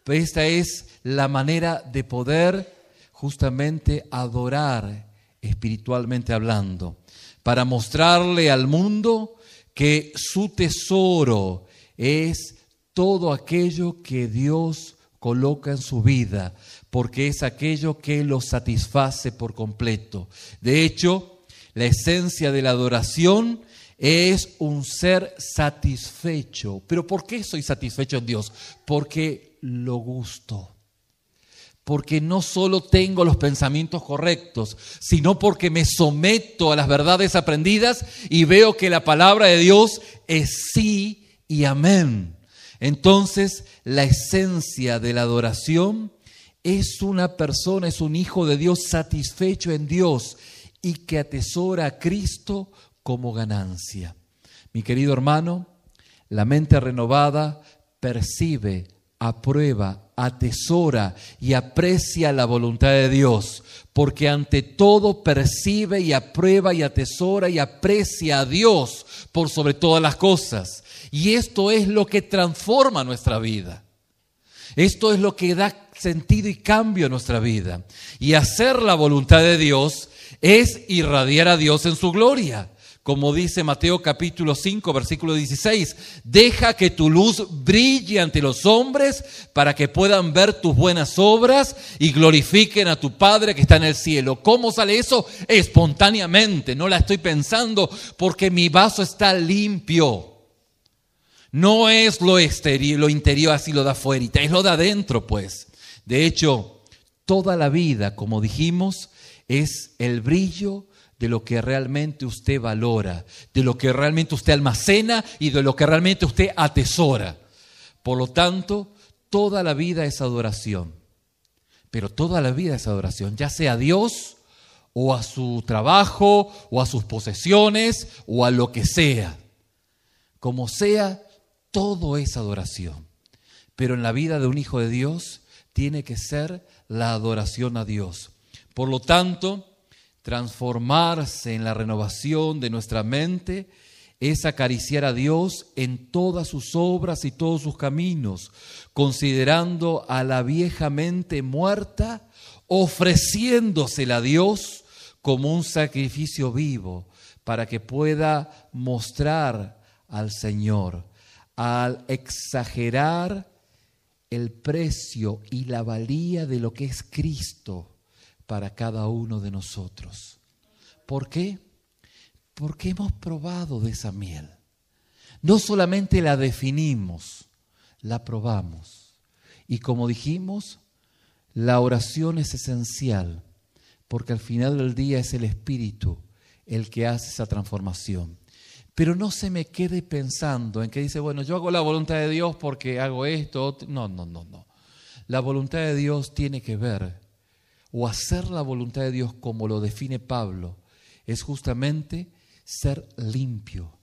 Esta es la manera de poder justamente adorar espiritualmente hablando, para mostrarle al mundo que su tesoro es todo aquello que Dios coloca en su vida, porque es aquello que lo satisface por completo. De hecho, la esencia de la adoración es un ser satisfecho. ¿Pero por qué soy satisfecho en Dios? Porque lo gusto. Porque no solo tengo los pensamientos correctos, sino porque me someto a las verdades aprendidas y veo que la palabra de Dios es sí y amén. Entonces, la esencia de la adoración es una persona, es un hijo de Dios satisfecho en Dios y que atesora a Cristo como ganancia. Mi querido hermano, la mente renovada percibe, aprueba, atesora y aprecia la voluntad de Dios, porque ante todo percibe y aprueba y atesora y aprecia a Dios por sobre todas las cosas. Y esto es lo que transforma nuestra vida. Esto es lo que da sentido y cambio a nuestra vida. Y hacer la voluntad de Dios es irradiar a Dios en su gloria. Como dice Mateo capítulo 5, versículo 16, deja que tu luz brille ante los hombres para que puedan ver tus buenas obras y glorifiquen a tu Padre que está en el cielo. ¿Cómo sale eso? Espontáneamente, no la estoy pensando porque mi vaso está limpio. No es lo exterior, lo interior así lo de afuera, es lo de adentro pues. De hecho, toda la vida, como dijimos, es el brillo de lo que realmente usted valora, de lo que realmente usted almacena y de lo que realmente usted atesora. Por lo tanto, toda la vida es adoración. Pero toda la vida es adoración, ya sea a Dios o a su trabajo o a sus posesiones o a lo que sea. Como sea, todo es adoración. Pero en la vida de un hijo de Dios tiene que ser la adoración a Dios. Por lo tanto, transformarse en la renovación de nuestra mente es acariciar a Dios en todas sus obras y todos sus caminos, considerando a la vieja mente muerta, ofreciéndosela a Dios como un sacrificio vivo para que pueda mostrar al Señor, al exagerar el precio y la valía de lo que es Cristo para cada uno de nosotros. ¿Por qué? Porque hemos probado de esa miel. No solamente la definimos, la probamos. Y como dijimos, la oración es esencial, porque al final del día es el Espíritu el que hace esa transformación. Pero no se me quede pensando en que dice, bueno, yo hago la voluntad de Dios porque hago esto. No. La voluntad de Dios tiene que ver, o hacer la voluntad de Dios como lo define Pablo, es justamente ser limpio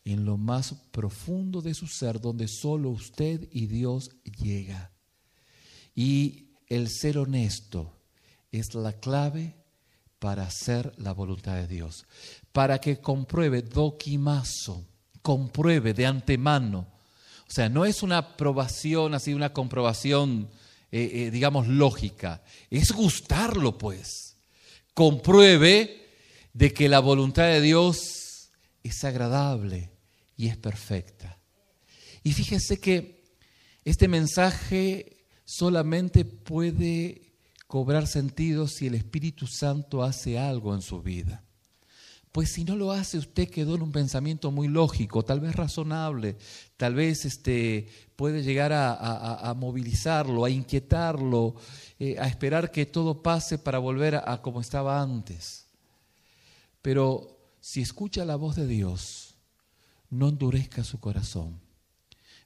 en lo más profundo de su ser, donde solo usted y Dios llega. Y el ser honesto es la clave para hacer la voluntad de Dios, para que compruebe, dokimazo, compruebe de antemano. O sea, no es una aprobación, así una comprobación, digamos, lógica. Es gustarlo, pues. Compruebe de que la voluntad de Dios es agradable y es perfecta. Y fíjese que este mensaje solamente puede cobrar sentido si el Espíritu Santo hace algo en su vida. Pues si no lo hace, usted quedó en un pensamiento muy lógico, tal vez razonable, tal vez puede llegar a movilizarlo, a inquietarlo, a esperar que todo pase para volver a como estaba antes. Pero si escucha la voz de Dios, no endurezca su corazón,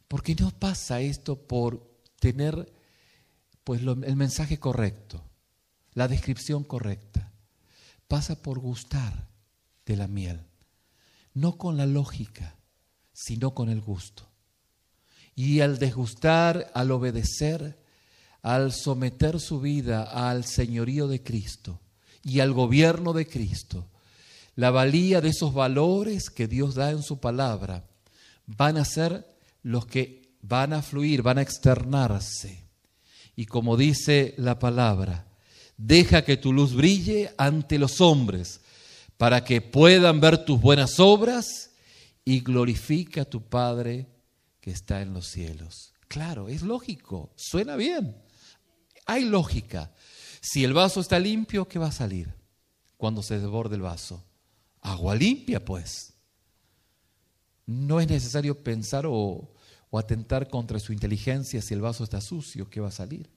porque no pasa esto por tener pues el mensaje correcto, la descripción correcta, pasa por gustar de la miel, no con la lógica, sino con el gusto. Y al desgustar, al obedecer, al someter su vida al señorío de Cristo y al gobierno de Cristo, la valía de esos valores que Dios da en su palabra van a ser los que van a fluir, van a externarse. Y como dice la palabra, deja que tu luz brille ante los hombres, para que puedan ver tus buenas obras y glorifica a tu Padre que está en los cielos. Claro, es lógico, suena bien, hay lógica. Si el vaso está limpio, ¿qué va a salir cuando se desborde el vaso? Agua limpia, pues. No es necesario pensar o atentar contra su inteligencia. Si el vaso está sucio, ¿qué va a salir?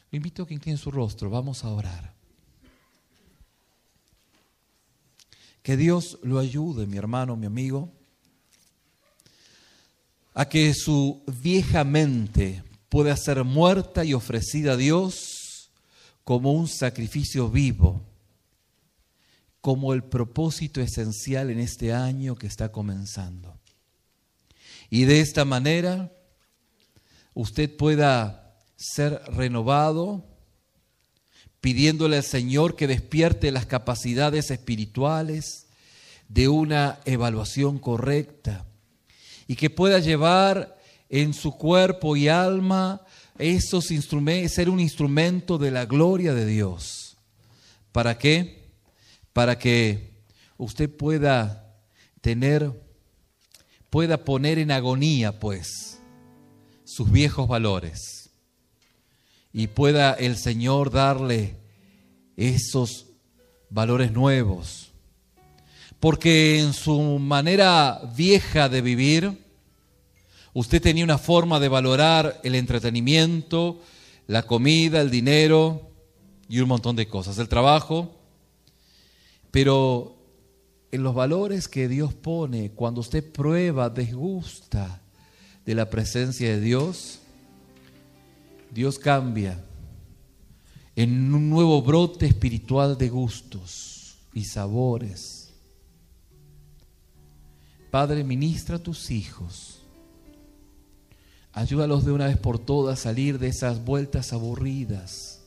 Lo invito a que incline su rostro, vamos a orar. Que Dios lo ayude, mi hermano, mi amigo, a que su vieja mente pueda ser muerta y ofrecida a Dios como un sacrificio vivo, como el propósito esencial en este año que está comenzando. Y de esta manera, usted pueda ser renovado, pidiéndole al Señor que despierte las capacidades espirituales de una evaluación correcta y que pueda llevar en su cuerpo y alma esos instrumentos, ser un instrumento de la gloria de Dios. ¿Para qué? Para que usted pueda poner en agonía, pues, sus viejos valores y pueda el Señor darle esos valores nuevos. Porque en su manera vieja de vivir, usted tenía una forma de valorar el entretenimiento, la comida, el dinero y un montón de cosas, el trabajo. Pero en los valores que Dios pone, cuando usted prueba, desgusta de la presencia de Dios, Dios cambia en un nuevo brote espiritual de gustos y sabores. Padre, ministra a tus hijos. Ayúdalos de una vez por todas a salir de esas vueltas aburridas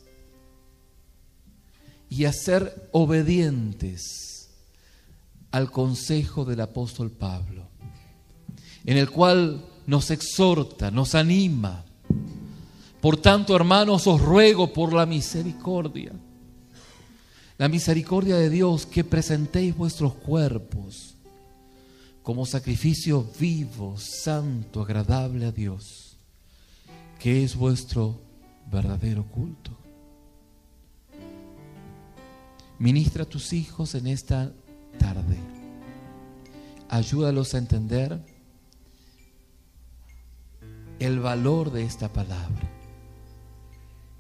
y a ser obedientes al consejo del apóstol Pablo, en el cual nos exhorta, nos anima. Por tanto, hermanos, os ruego por la misericordia de Dios, que presentéis vuestros cuerpos como sacrificio vivo, santo, agradable a Dios, que es vuestro verdadero culto. Ministra a tus hijos en esta tarde. Ayúdalos a entender el valor de esta palabra.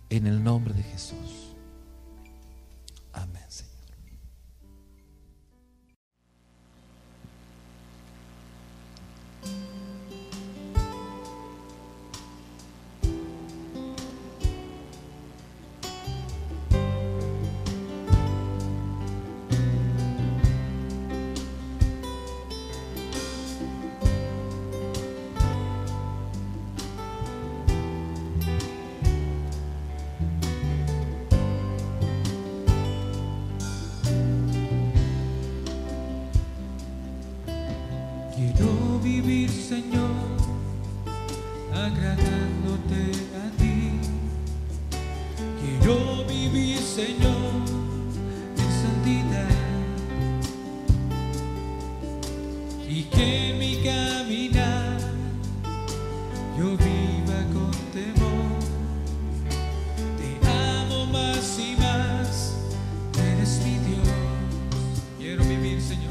En el nombre de Jesús. Amén, Señor. Quiero vivir, Señor, agradándote a ti. Quiero vivir, Señor, en santidad, y que en mi caminar yo viva con temor. Te amo más y más, eres mi Dios. Quiero vivir, Señor.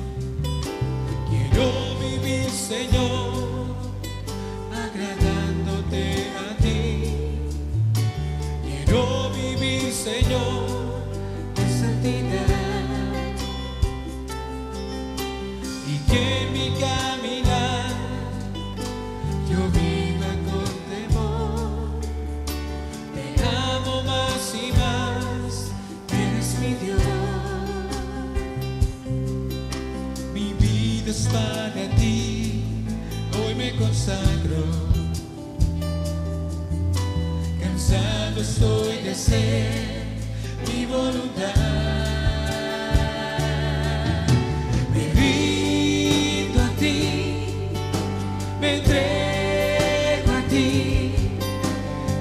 Quiero vivir, Señor, agradándote a ti. Quiero vivir, Señor, en santidad, y que en mi caminar yo viva con temor. Te amo más y más, eres mi Dios. Mi vida es para ti, hoy me consagro. Cansado estoy de hacer mi voluntad. Me rindo a ti, me entrego a ti.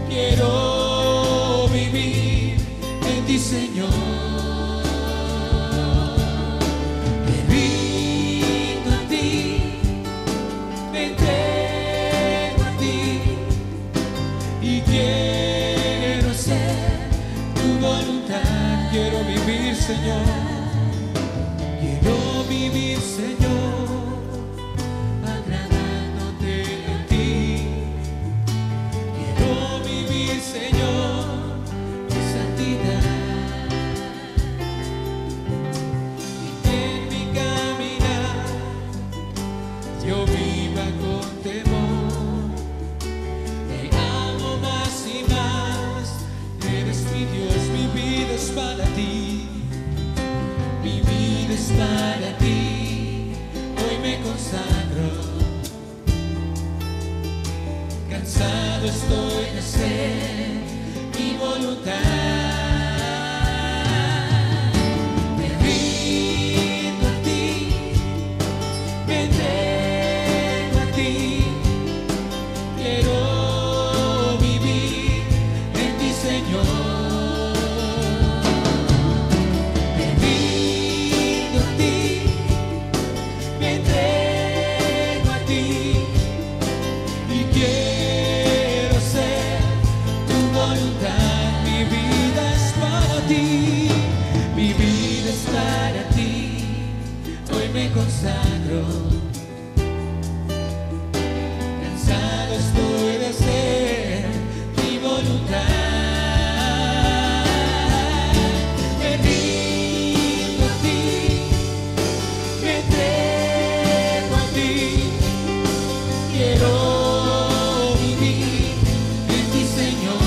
Quiero vivir en ti, Señor. Señor, quiero vivir, Señor, agradándote a ti. Quiero vivir, Señor, en santidad, y que en mi caminar yo viva con temor. Te amo más y más, eres mi Dios, mi vida es para ti. Mi vida es para ti, hoy me consagro. Cansado estoy de hacer mi voluntad. Me rindo a ti, me entrego a ti. Quiero vivir en ti, Señor. Me rindo a ti, me entrego a ti. Y quiero hacer tu voluntad. Mi vida es para ti, mi vida es para ti. Hoy me consagro. Cansado estoy de hacer mi voluntad. Me rindo a ti, me entrego a ti. Quiero vivir en ti, Señor.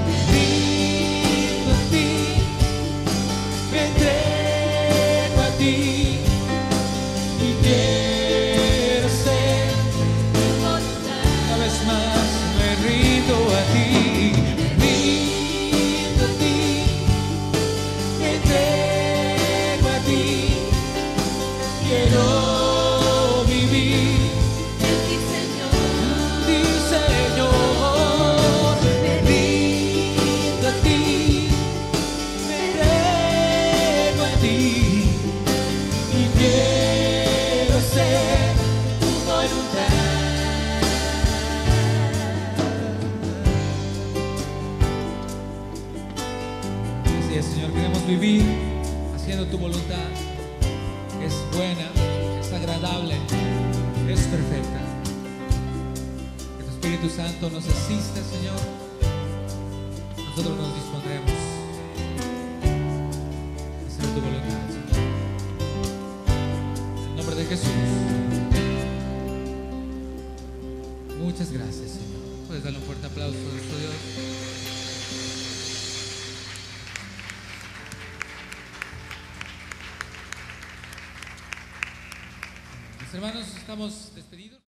Me rindo a ti, me entrego a ti. Y quiero ser tu voluntad. Una vez más me rindo a ti. Me rindo a ti, me entrego a ti. Quiero vivir en ti, Señor. Me rindo a ti, me entrego a ti. Y quiero ser tu voluntad. Así es, Señor, queremos vivir haciendo tu voluntad. Es buena, es agradable, es perfecta. Que tu Espíritu Santo nos asista, Señor. Nosotros nos dispondremos a hacer tu voluntad, Señor. En nombre de Jesús. Muchas gracias, Señor. Puedes darle un fuerte aplauso a nuestro Dios. Mis hermanos, estamos despedidos.